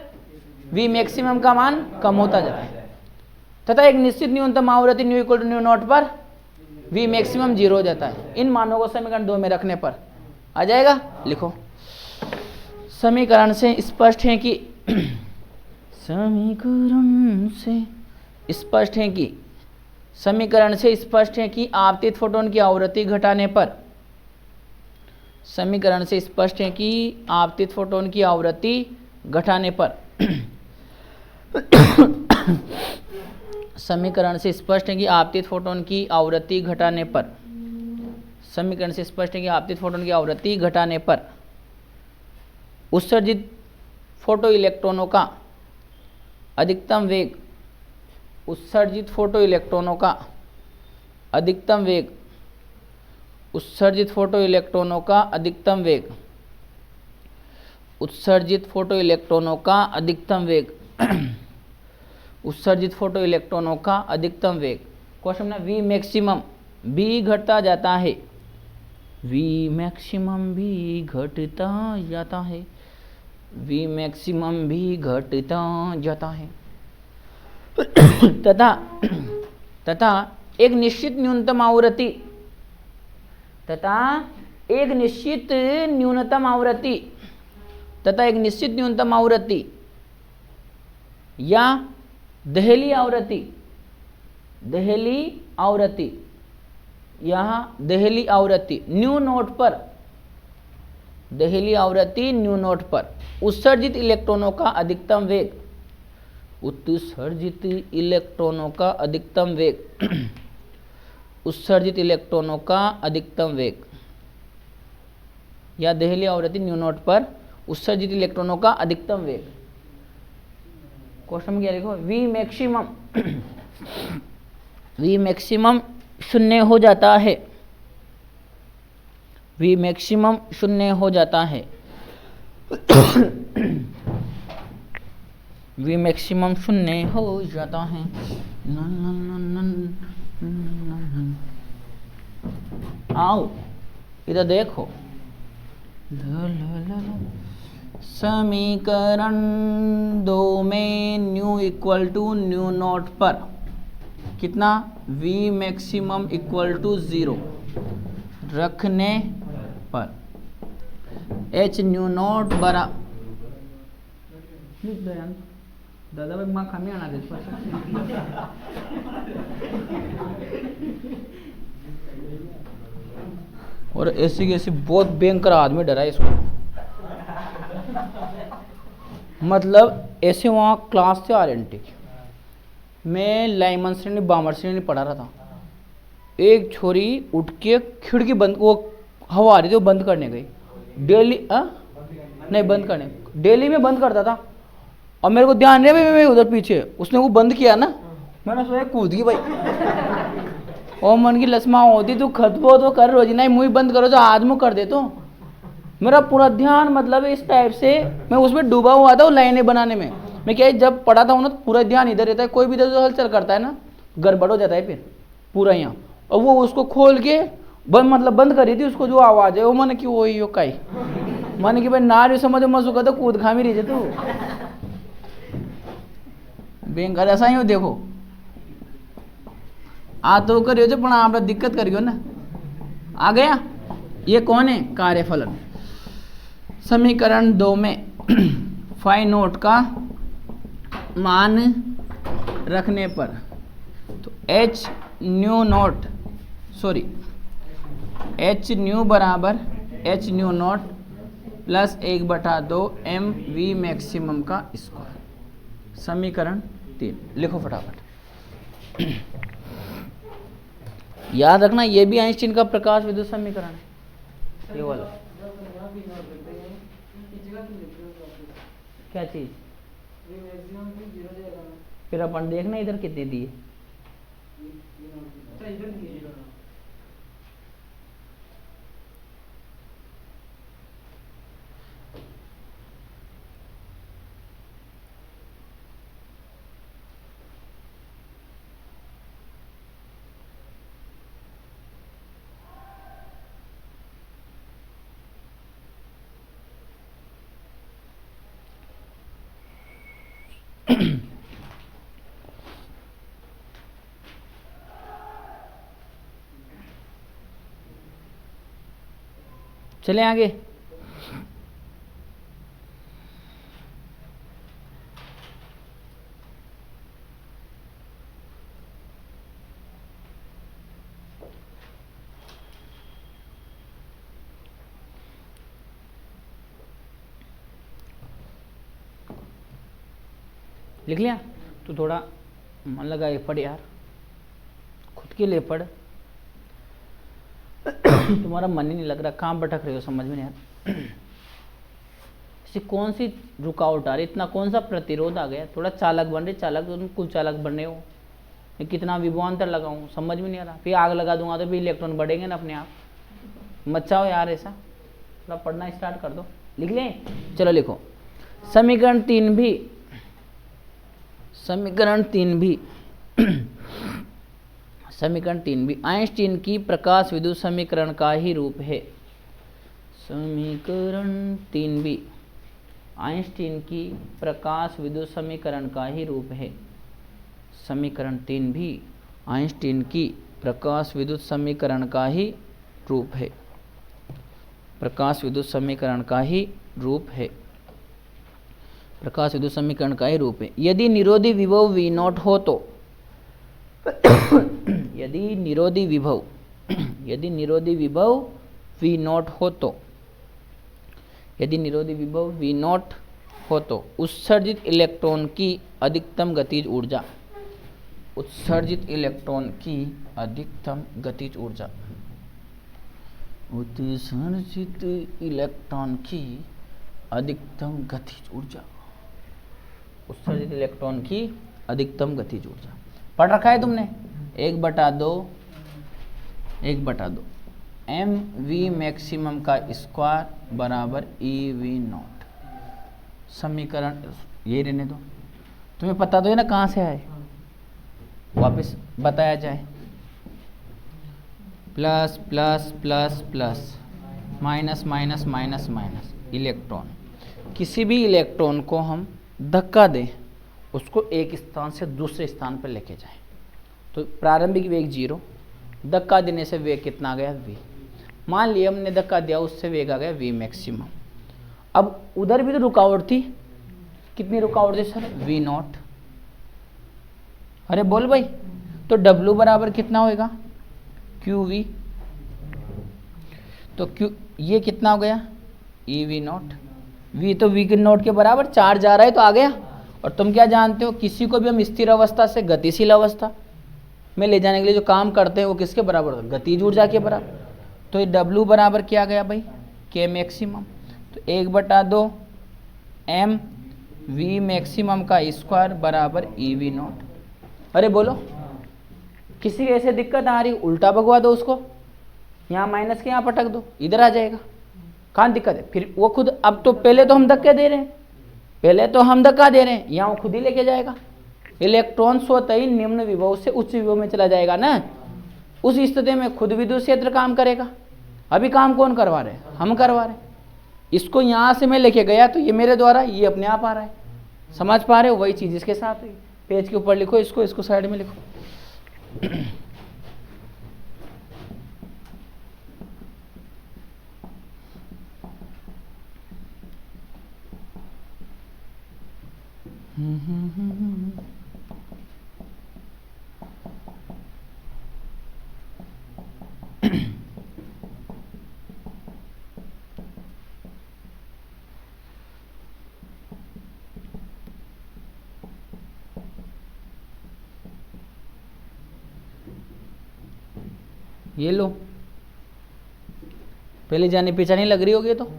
v मैक्सिमम का मान कम होता जाता है तथा एक निश्चित न्यूनतम आवृत्ति nu equal to nu naught पर V मैक्सिमम 0 हो जाता है। इन मानों को समीकरण 2 में रखने पर आ जाएगा। लिखो, समीकरण से स्पष्ट है कि समीकरण से स्पष्ट है कि समीकरण से स्पष्ट है कि आपतित फोटोन की आवृत्ति घटाने पर, समीकरण से स्पष्ट है कि आपतित फोटोन की आवृत्ति घटाने पर समीकरण से स्पष्ट है कि आपतित फोटोन की आवृत्ति घटाने पर, समीकरण से स्पष्ट है कि आपतित फोटोन की आवृत्ति घटाने पर उत्सर्जित फोटो इलेक्ट्रॉनों का अधिकतम वेग, उत्सर्जित फोटो इलेक्ट्रॉनों का अधिकतम वेग, उत्सर्जित फोटो इलेक्ट्रॉनों का अधिकतम वेग, उत्सर्जित फोटो इलेक्ट्रॉनों का अधिकतम वेग उत्सर्जित फोटो इलेक्ट्रॉनों का अधिकतम वेग। क्वेश्चन है V मैक्सिमम भी घटता जाता है, V मैक्सिमम भी घटता जाता है, V मैक्सिमम भी घटता जाता है तथा एक निश्चित न्यूनतम आवृत्ति, तथा एक निश्चित न्यूनतम आवृत्ति, तथा एक निश्चित न्यूनतम आवृत्ति या दहली आवृत्ति, दहली आवृत्ति, यहाँ दहली आवृत्ति न्यू नोट पर, दहली आवृत्ति न्यू नोट पर उत्सर्जित इलेक्ट्रॉनों का अधिकतम वेग, उत्सर्जित इलेक्ट्रॉनों का अधिकतम वेग उत्सर्जित इलेक्ट्रॉनों का अधिकतम वेग या दहली आवृत्ति न्यू नोट पर उत्सर्जित इलेक्ट्रॉनों का अधिकतम वेग। क्वेश्चन में क्या लिखो, V मैक्सिमम V मैक्सिमम शून्य हो जाता है, V मैक्सिमम शून्य हो जाता है V मैक्सिमम शून्य हो जाता है। आओ इधर देखो, समीकरण 2 में nu equal to nu naught पर कितना, V मैक्सिमम इक्वल टू 0 रखने पर H न्यू नॉट बरा दादा भाई माँ खामी आना दे और ऐसी कैसी बहुत भयंकर आदमी डरा है इसको, मतलब ऐसे वहाँ क्लास से आरएनटी मैं लाइमन श्रेणी बामर श्रेणी पढ़ा रहा था, एक छोरी उठ के खिड़की बंद, वो हवा आ रही थी वो बंद करने गई, डेली नहीं बंद करने, डेली में बंद करता था और मेरे को ध्यान नहीं मैं उधर पीछे, उसने वो बंद किया ना, मैंने सोचा कूद गई भाई और मन की लसमा होती तू खतबो तो कर रोजी नहीं मुँह बंद करो तो आज मुँह कर दे तो मेरा पूरा ध्यान मतलब इस टाइप से मैं उसमें डूबा हुआ था वो लाइनें बनाने में। मैं क्या जब पढ़ाता हूँ ना तो पूरा ध्यान इधर रहता है, कोई भी इधर जो हलचल करता है ना गड़बड़ हो जाता है फिर पूरा यहाँ, और वो उसको खोल के बंद मतलब बंद करी थी उसको जो आवाज़ है वो मैंने कि वही हो काई मैंने कि भाई नारी समझो मसुका तो कूद खामी रही तू बैंक ऐसा ही हो। देखो आ तो करियो जो पण आप दिक्कत करियो ना, आ गया। ये कौन है, कार्यफलन। समीकरण 2 में फाई नोट का मान रखने पर तो H nu naught sorry H nu बराबर H nu naught plus 1/2 M V maximum का स्क्वायर। समीकरण 3 लिखो फटाफट। याद रखना ये भी आइंस्टीन का प्रकाश विद्युत समीकरण है, ये वाला। क्या चीज, फिर अपन देखना इधर कितने दिए। चलें आगे। लिख लिया? तो थोड़ा मन लगा ये पढ़ यार, खुद के लिए पढ़। तुम्हारा मन ही नहीं लग रहा, कहाँ भटक रहे हो, समझ में नहीं आ रहा। ऐसी कौन सी रुकावट आ रही, इतना कौन सा प्रतिरोध आ गया? थोड़ा चालक बन रहे, चालक तो तुम कुल चालक बन रहे हो। मैं कितना विभवांतर लगाऊं, समझ में नहीं आ रहा। फिर आग लगा दूंगा तो भी इलेक्ट्रॉन बढ़ेंगे ना अपने आप। मत चाहो यार ऐसा, थोड़ा पढ़ना स्टार्ट कर दो। लिख लें? चलो लिखो। समीकरण 3 भी समीकरण 3 भी आइंस्टीन की प्रकाश विद्युत समीकरण का ही रूप है। समीकरण 3 भी आइंस्टीन की प्रकाश विद्युत समीकरण का ही रूप है। समीकरण 3 भी आइंस्टीन की प्रकाश विद्युत समीकरण का ही रूप है। प्रकाश विद्युत समीकरण का ही रूप है। प्रकाश विद्युत समीकरण का ही रूप है। यदि निरोधी विभव V0 हो तो यदि निरोधी विभव V0 हो तो यदि निरोधी विभव V0 हो तो उत्सर्जित इलेक्ट्रॉन की अधिकतम गतिज ऊर्जा, उत्सर्जित इलेक्ट्रॉन की अधिकतम गतिज ऊर्जा, उत्सर्जित इलेक्ट्रॉन की अधिकतम गतिज ऊर्जा, उत्सर्जित इलेक्ट्रॉन की अधिकतम गतिज ऊर्जा पढ़ रखा है तुमने? 1/2 एम वी मैक्सिमम का स्क्वायर बराबर EV0। समीकरण ये रहने दो, तुम्हें पता तो है ना कहाँ से आए, वापस बताया जाए। Plus plus plus plus minus minus minus minus, electron, किसी भी इलेक्ट्रॉन को हम धक्का दें, उसको एक स्थान से दूसरे स्थान पर लेके जाएं, तो प्रारंभिक वेग 0, धक्का देने से वेग कितना आ गया v। मान लिया हमने धक्का दिया, उससे वेग आ गया v मैक्सिमम। अब उधर भी तो रुकावट थी, कितनी रुकावट थी सर? V0। अरे बोल भाई, तो W बराबर कितना होएगा? QV। तो Q ये कितना हो गया? EV0। V तो V0 के बराबर, चार्ज आ रहा है तो आ गया। और तुम क्या जानते हो, किसी को भी हम स्थिर अवस्था से गतिशील अवस्था में ले जाने के लिए जो काम करते हैं वो किसके बराबर होता है? गतिज ऊर्जा के बराबर। तो ये W बराबर क्या गया भाई? K maximum. तो 1/2 M V मैक्सिमम का स्क्वायर बराबर EV0। अरे बोलो, किसी को ऐसे दिक्कत आ रही, उल्टा भगवा दो उसको, यहाँ माइनस के यहाँ पटक दो, इधर आ जाएगा। कहाँ दिक्कत है? फिर वो खुद, अब तो पहले तो हम धक्का दे रहे हैं, यहाँ वो खुद ही लेके जाएगा। इलेक्ट्रॉन स्वतः ही निम्न विभव से उच्च विभव में चला जाएगा ना। उस स्थिति में खुद विद्युत क्षेत्र काम करेगा। अभी काम कौन करवा रहे हैं? हम करवा रहे हैं। इसको यहाँ से मैं लेके गया तो ये मेरे द्वारा, ये अपने आप आ रहा है। समझ पा रहे हो? वही चीज इसके साथ हुई। पेज के ऊपर लिखो इसको, इसको साइड में लिखो। ये लो, पहले जाने पहचानी लग रही होगी, तो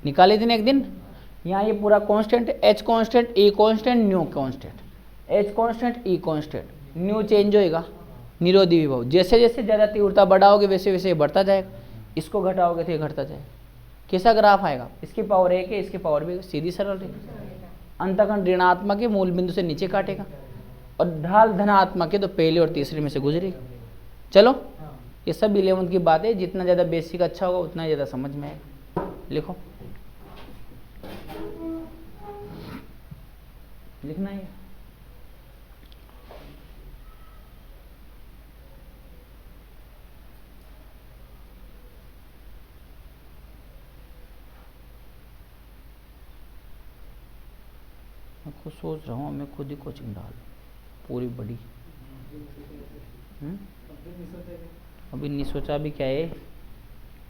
निकाले थे ना एक दिन। यहाँ ये पूरा constant, H constant, E constant, new constant, H constant, E constant, new change होएगा। निरोधी विभव जैसे जैसे ज़्यादा तीव्रता बढ़ाओगे वैसे वैसे ये बढ़ता जाएगा, इसको घटाओगे तो ये घटता जाएगा। कैसा ग्राफ आएगा? इसकी पावर 1 है, इसकी पावर भी सीधी सरल रहेगी। अंतःखंड ऋणात्मक है, मूल बिंदु से नीचे काटेगा, और ढाल धनात्मक है तो पहले और तीसरे में से गुजरेगी। चलो, ये सब 11th की बात है। जितना ज़्यादा बेसिक अच्छा होगा उतना ज़्यादा समझ में आएगा। लिखो, लिखना है। खुद सोच रहा हूँ मैं खुद ही कोचिंग डाल पूरी बड़ी। अभी नहीं सोचा, अभी क्या है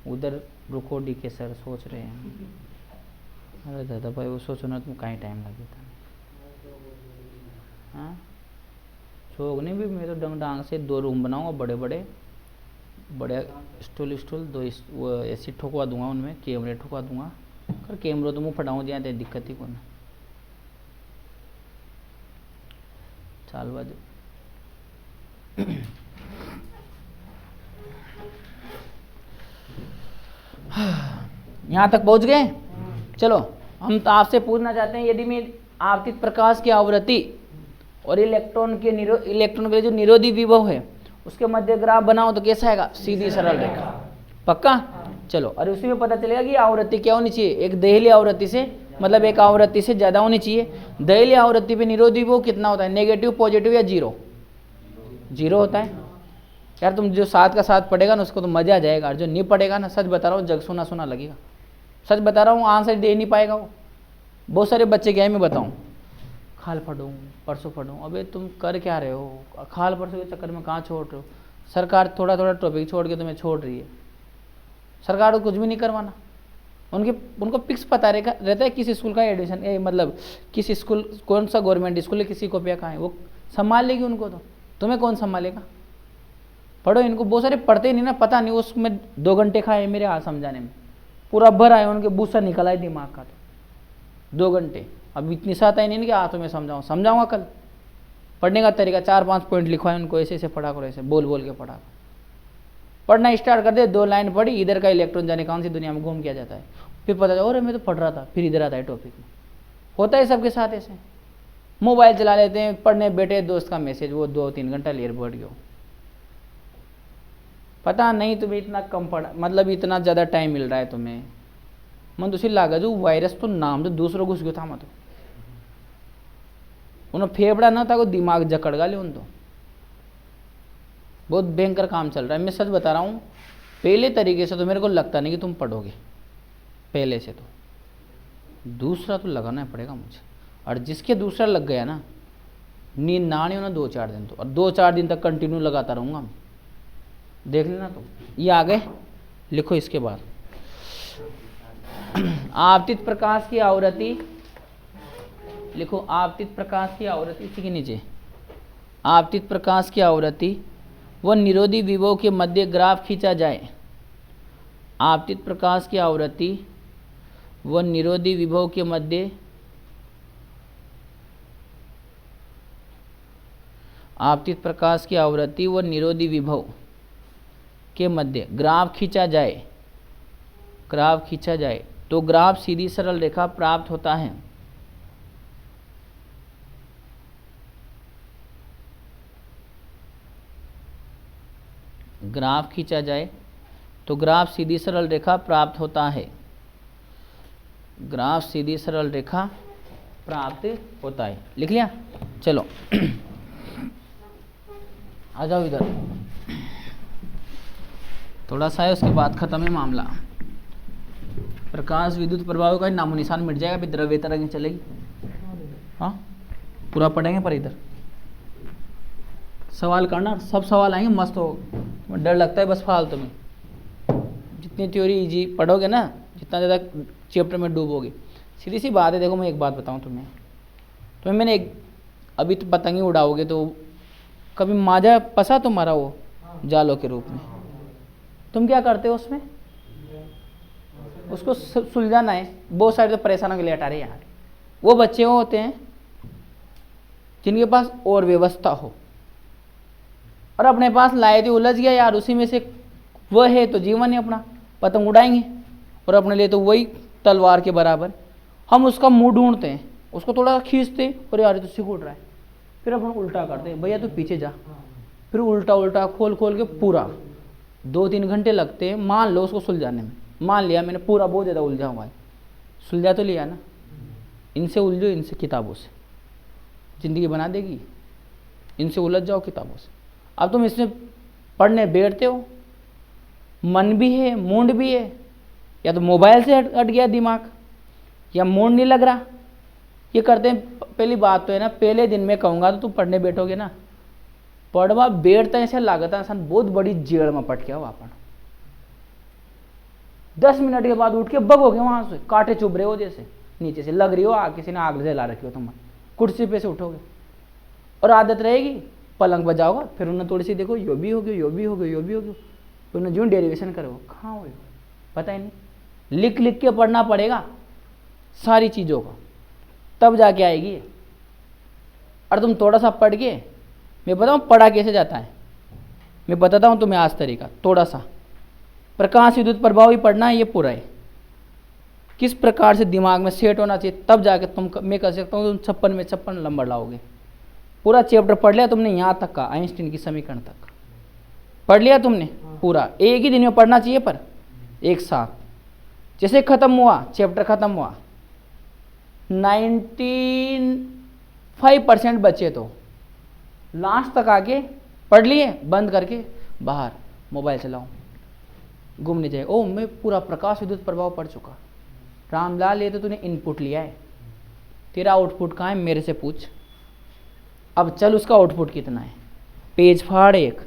उधर रुको डी के सर सोच रहे हैं। अरे दादा भाई वो सोचो ना तुम कहीं टाइम लगे था। हाँ शौक नहीं भी, मैं तो डंग डांग से 2 रूम बनाऊंगा बड़े बड़े बड़े स्टूल 2 वो ऐसी ठुकवा दूंगा, उनमें कैमरे ठुकवा दूंगा। कर कैमरों तो मुँह फटाऊँ दिया तो दिक्कत ही कौन। चाल बाजू यहाँ तक पहुँच गए। चलो हम तो आपसे पूछना चाहते हैं, यदि मैं आपतित प्रकाश की आवृत्ति और इलेक्ट्रॉन के जो निरोधी विभव है उसके मध्य ग्राफ बनाओ तो कैसा आएगा? सीधी सरल रेखा। पक्का? चलो, और उसी में पता चलेगा कि आवृत्ति क्या होनी चाहिए, एक दहली आवृत्ति से, मतलब एक आवृत्ति से ज्यादा होनी चाहिए। दहली आवृत्ति पे निरोधी विभव कितना होता है? नेगेटिव, पॉजिटिव या जीरो? जीरो होता है। यार तुम जो 7 का 7 पढ़ेगा ना उसको तो मजा आ जाएगा, और जो नहीं पढ़ेगा ना, सच बता रहा हूँ, जग सुना सुना लगेगा। सच बता रहा हूँ, आंसर दे नहीं पाएगा वो। बहुत सारे बच्चे क्या है मैं बताऊँ, खाल पढ़ूँ परसों पढ़ूँ, अबे तुम कर क्या रहे हो? खाल परसों के चक्कर में कहाँ छोड़ रहे हो? सरकार थोड़ा थोड़ा टॉपिक छोड़ के तुम्हें छोड़ रही है। सरकार को कुछ भी नहीं करवाना, उनको फिक्स पता रहता है किस स्कूल का एडमिशन, मतलब किस स्कूल, कौन सा गवर्नमेंट स्कूल है, किसी कॉपिया कहाँ है, वो संभाल लेगी उनको। तो तुम्हें कौन संभालेगा? पढ़ो इनको। बहुत सारे पढ़ते ही नहीं ना, पता नहीं, उसमें 2 घंटे खाए मेरे हाथ समझाने में, पूरा भर आए उनके बूसा निकल आए दिमाग का। तो 2 घंटे, अब इतनी साथ आई नहीं कि हाथों में समझाऊंगा कल। पढ़ने का तरीका 4-5 पॉइंट लिखवाए उनको, ऐसे ऐसे पढ़ा करो, ऐसे बोल बोल के पढ़ा करो। पढ़ना स्टार्ट कर दे, 2 लाइन पढ़ी, इधर का इलेक्ट्रॉन जाने कौन सी दुनिया में घूम किया जाता है, फिर पता चला अरे मैं तो पढ़ रहा था, फिर इधर आता है टॉपिक में। होता है सबके साथ ऐसे। मोबाइल चला लेते हैं, पढ़ने बैठे, दोस्त का मैसेज, वो 2-3 घंटा लेर बढ़ गया। पता नहीं तुम्हें इतना कम पढ़ा, मतलब इतना ज़्यादा टाइम मिल रहा है तुम्हें। मन दूसरी लागा जो वायरस तो नाम तो दूसरों घुस गयो था मत, उन्हें फेफड़ा ना था, को दिमाग जकड़ गा ले उन। तो बहुत भयंकर काम चल रहा है, मैं सच बता रहा हूँ। पहले तरीके से तो मेरे को लगता नहीं कि तुम पढ़ोगे, पहले से तो दूसरा तो लगाना पड़ेगा मुझे। और जिसके दूसरा लग गया ना, नींद ना आनी हो ना 2-4 दिन, तो और 2-4 दिन तक कंटिन्यू लगाता रहूँगा मैं। देख लेना तुम, ये आ गए, लिखो इसके बाद। आपतित प्रकाश की आवृत्ति लिखो, आपतित प्रकाश की आवृत्ति, इसी के नीचे आपतित प्रकाश की आवृत्ति व निरोधी विभव के मध्य ग्राफ खींचा जाए। आपतित प्रकाश की आवृत्ति व निरोधी विभव के मध्य आपतित प्रकाश की आवृत्ति व निरोधी विभव के मध्य ग्राफ खींचा जाए। ग्राफ खींचा जाए तो ग्राफ सीधी सरल रेखा प्राप्त होता है। ग्राफ खींचा जाए तो ग्राफ सीधी सरल रेखा प्राप्त होता है। ग्राफ सीधी सरल रेखा प्राप्त होता है। लिख लिया? चलो आ जाओ इधर, थोड़ा सा है, उसके बाद खत्म है मामला। प्रकाश विद्युत प्रभाव का नामो निशान मिट जाएगा, फिर द्रव्य तरंग चलेगी। हाँ पूरा पढ़ेंगे, पर इधर सवाल करना, सब सवाल आएंगे, मस्त हो। डर लगता है बस फालतू में। जितनी थ्योरी इजी पढ़ोगे ना, जितना ज़्यादा चैप्टर में डूबोगे। सीधी सी बात है, देखो मैं एक बात बताऊं तुम्हें मैंने एक, अभी तो पतंगी उड़ाओगे तो कभी माजा पसा तुम्हारा वो जालों के रूप में, तुम क्या करते हो उसमें? उसको सुलझाना है। बहुत सारे तो परेशानों के लिए हटा रहे यार। वो बच्चे होते हैं जिनके पास और व्यवस्था हो, और अपने पास लाए थे, उलझ गया यार उसी में से, वह है तो जीवन है अपना, पतंग उड़ाएंगे, और अपने लिए तो वही तलवार के बराबर। हम उसका मुंह ढूंढते हैं, उसको थोड़ा खींचते, और यार तो सिकुड़ रहा है, फिर अपन उल्टा करते हैं, भैया तू पीछे जा, फिर उल्टा उल्टा खोल खोल के पूरा 2-3 घंटे लगते हैं, मान लो उसको सुलझाने में। मान लिया मैंने पूरा बहुत ज़्यादा उलझा हुआ है, सुलझा तो लिया ना। इनसे उलझो, इनसे किताबों से ज़िंदगी बना देगी, इनसे उलझ जाओ किताबों से। अब तुम इसमें पढ़ने बैठते हो, मन भी है मूड भी है, या तो मोबाइल से हट गया दिमाग, या मूड नहीं लग रहा, ये करते हैं। पहली बात तो है ना, पहले दिन में कहूँगा तो तू पढ़ने बैठोगे ना, पढ़वा बैठता ऐसे लागत है सन बहुत बड़ी जेड़ में पट गया हो अपन। 10 मिनट के बाद उठ के बगोगे वहां से, कांटे चुभ रहे हो जैसे नीचे से, लग रही हो आग किसी ने आग जला रखी हो, तुम कुर्सी पे से उठोगे और आदत रहेगी, पलंग बजाओगा, फिर उन्हें थोड़ी सी देखो यो भी हो गयो, यो भी हो गयो, यो भी हो गयो, फिर उन्हें जो डेरिवेशन करो कहाँ हो, पता ही नहीं। लिख लिख के पढ़ना पड़ेगा सारी चीज़ों को, तब जाके आएगी। और तुम थोड़ा सा पढ़ के, मैं बताऊँ पढ़ा कैसे जाता है, मैं बताता हूँ तुम्हें आज तरीका। थोड़ा सा प्रकाश विद्युत प्रभाव ही पढ़ना है, ये पूरा है, किस प्रकार से दिमाग में सेट होना चाहिए, तब जाके तुम, मैं कह सकता हूँ तुम 56 में 56 नंबर लाओगे। पूरा चैप्टर पढ़ लिया तुमने यहाँ तक का, आइंस्टीन की समीकरण तक पढ़ लिया तुमने पूरा, एक ही दिन में पढ़ना चाहिए पर एक साथ। जैसे खत्म हुआ चैप्टर, खत्म हुआ 95% बचे तो लास्ट तक आके पढ़ लिए, बंद करके बाहर मोबाइल चलाओ, घूमने जाए। ओ मैं पूरा प्रकाश विद्युत प्रभाव पढ़ चुका। रामलाल ये तो तूने इनपुट लिया है, तेरा आउटपुट कहाँ है मेरे से पूछ। अब चल उसका आउटपुट कितना है, पेज फाड़ एक,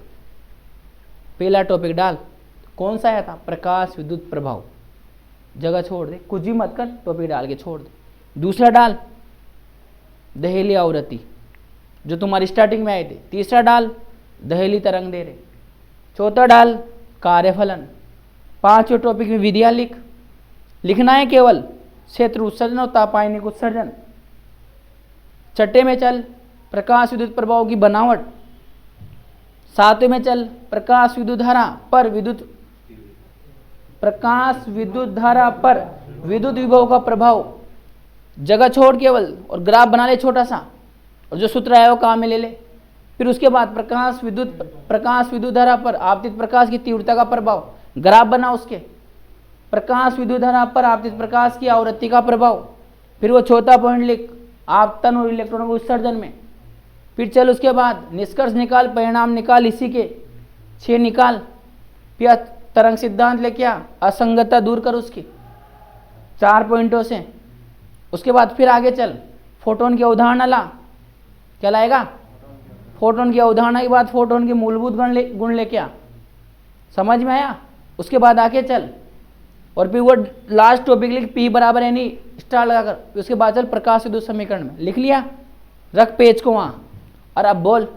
पहला टॉपिक डाल, कौन सा आया था, प्रकाश विद्युत प्रभाव, जगह छोड़ दे, कुछ भी मत कर, टॉपिक डाल के छोड़ दे। दूसरा डाल दहेली आवृत्ति जो तुम्हारी स्टार्टिंग में आए थे। तीसरा डाल दहेली तरंग दे रहे। चौथा डाल कार्यफलन। पांचवें टॉपिक में विधियां लिखना है केवल, क्षेत्र उत्सर्जन और तापायनिक उत्सर्जन। छठे में चल प्रकाश विद्युत प्रभाव की बनावट। सातवें में चल प्रकाश विद्युत धारा पर प्रकाश विद्युत धारा पर विद्युत विभव का प्रभाव। जगह छोड़ केवल और ग्राफ बना ले छोटा सा, और जो सूत्र आया वो काम में ले ले। फिर उसके बाद प्रकाश विद्युत धारा पर आपतित प्रकाश की तीव्रता का प्रभाव, ग्राफ बना उसके। प्रकाश विद्युत धारा पर आपतित प्रकाश की आवृत्ति का प्रभाव। फिर वो चौथा पॉइंट लिख, आपतन और इलेक्ट्रॉनों के उत्सर्जन में। फिर चल उसके बाद निष्कर्ष निकाल, परिणाम निकाल, इसी के 6 निकाल। फिर तरंग सिद्धांत ले, क्या असंगतता दूर कर उसकी 4 पॉइंटों से। उसके बाद फिर आगे चल, फोटोन की अवधारणा ला, क्या लाएगा, फोटोन की अवधारणा के बाद फोटोन के मूलभूत गुण ले, क्या समझ में आया। उसके बाद आगे चल और फिर वो लास्ट टॉपिक लिख, P बराबर यानी स्टार लगाकर। उसके बाद चल प्रकाश विद्युत समीकरण में, लिख लिया, रख पेज को वहाँ। और अब बोल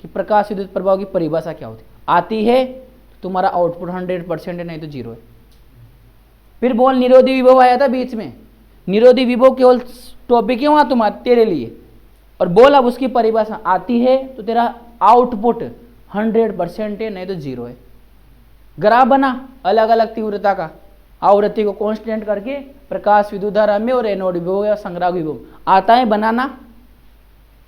कि प्रकाश विद्युत प्रभाव की परिभाषा क्या होती आती है, तुम्हारा आउटपुट 100% है, नहीं तो 0 है। फिर बोल निरोधी विभव आया था बीच में, निरोधी विभव केवल टॉपिक है वहाँ तुम्हारे तेरे लिए। और बोल अब उसकी परिभाषा आती है तो तेरा आउटपुट 100% है, नहीं तो 0 है। ग्राफ बना अलग अलग तीव्रता का, आवृत्ति को कांस्टेंट करके प्रकाश विद्युत धारा में और एनोड विभव या संग्राहक विभव आता है बनाना,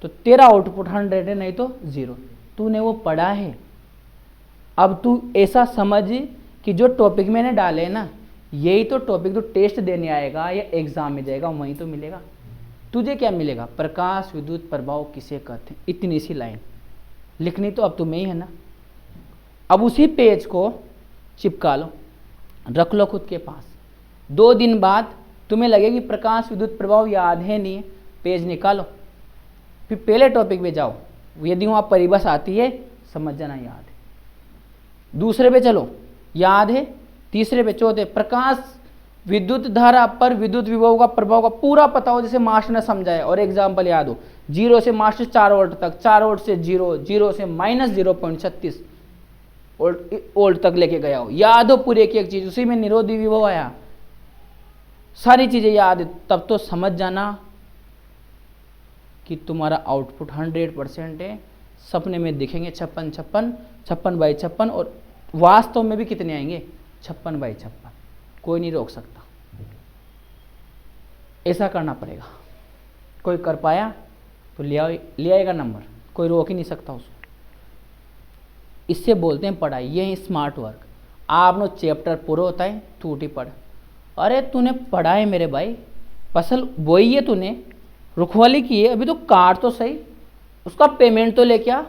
तो तेरा आउटपुट 100 है, नहीं तो 0। तूने वो पढ़ा है। अब तू ऐसा समझ कि जो टॉपिक मैंने डाले ना, यही तो टॉपिक तो टेस्ट देने आएगा या एग्जाम में जाएगा, वहीं तो मिलेगा। तुझे क्या मिलेगा, प्रकाश विद्युत प्रभाव किसे कहते हैं, इतनी सी लाइन लिखनी तो अब तुम्हें ही है ना। अब उसी पेज को चिपका लो, रख लो खुद के पास। 2 दिन बाद तुम्हें लगेगी प्रकाश विद्युत प्रभाव याद है नहीं है, पेज निकालो, फिर पहले टॉपिक पे जाओ, यदि वहाँ परिभाषा आती है समझ जाना याद है। दूसरे पे चलो, याद है। तीसरे पे, चौथे प्रकाश विद्युत धारा पर विद्युत विभव का प्रभाव का पूरा पता हो, जैसे मास्टर ने समझाया, और एग्जाम्पल याद हो, 0 से मास्टर 4 वोल्ट तक, 4 वोल्ट से 0 से -0.36 वोल्ट तक लेके गया हो, याद हो पूरी एक चीज। उसी में निरोधी विभव आया, सारी चीजें याद है, तब तो समझ जाना कि तुम्हारा आउटपुट 100% है। सपने में दिखेंगे 56 बाई 56, और वास्तव में भी कितने आएंगे, 56 बाई 56। कोई नहीं रोक सकता, ऐसा करना पड़ेगा। कोई कर पाया तो ले आएगा नंबर, कोई रोक ही नहीं सकता उसको। इससे बोलते हैं पढ़ाई, ये है स्मार्ट वर्क। आपनो चैप्टर पूरा होता है, टूटी पढ़। अरे तूने पढ़ा है मेरे भाई, फसल बोई है तूने, रुखवाली की है, अभी तो काट तो सही, उसका पेमेंट तो लेके आ।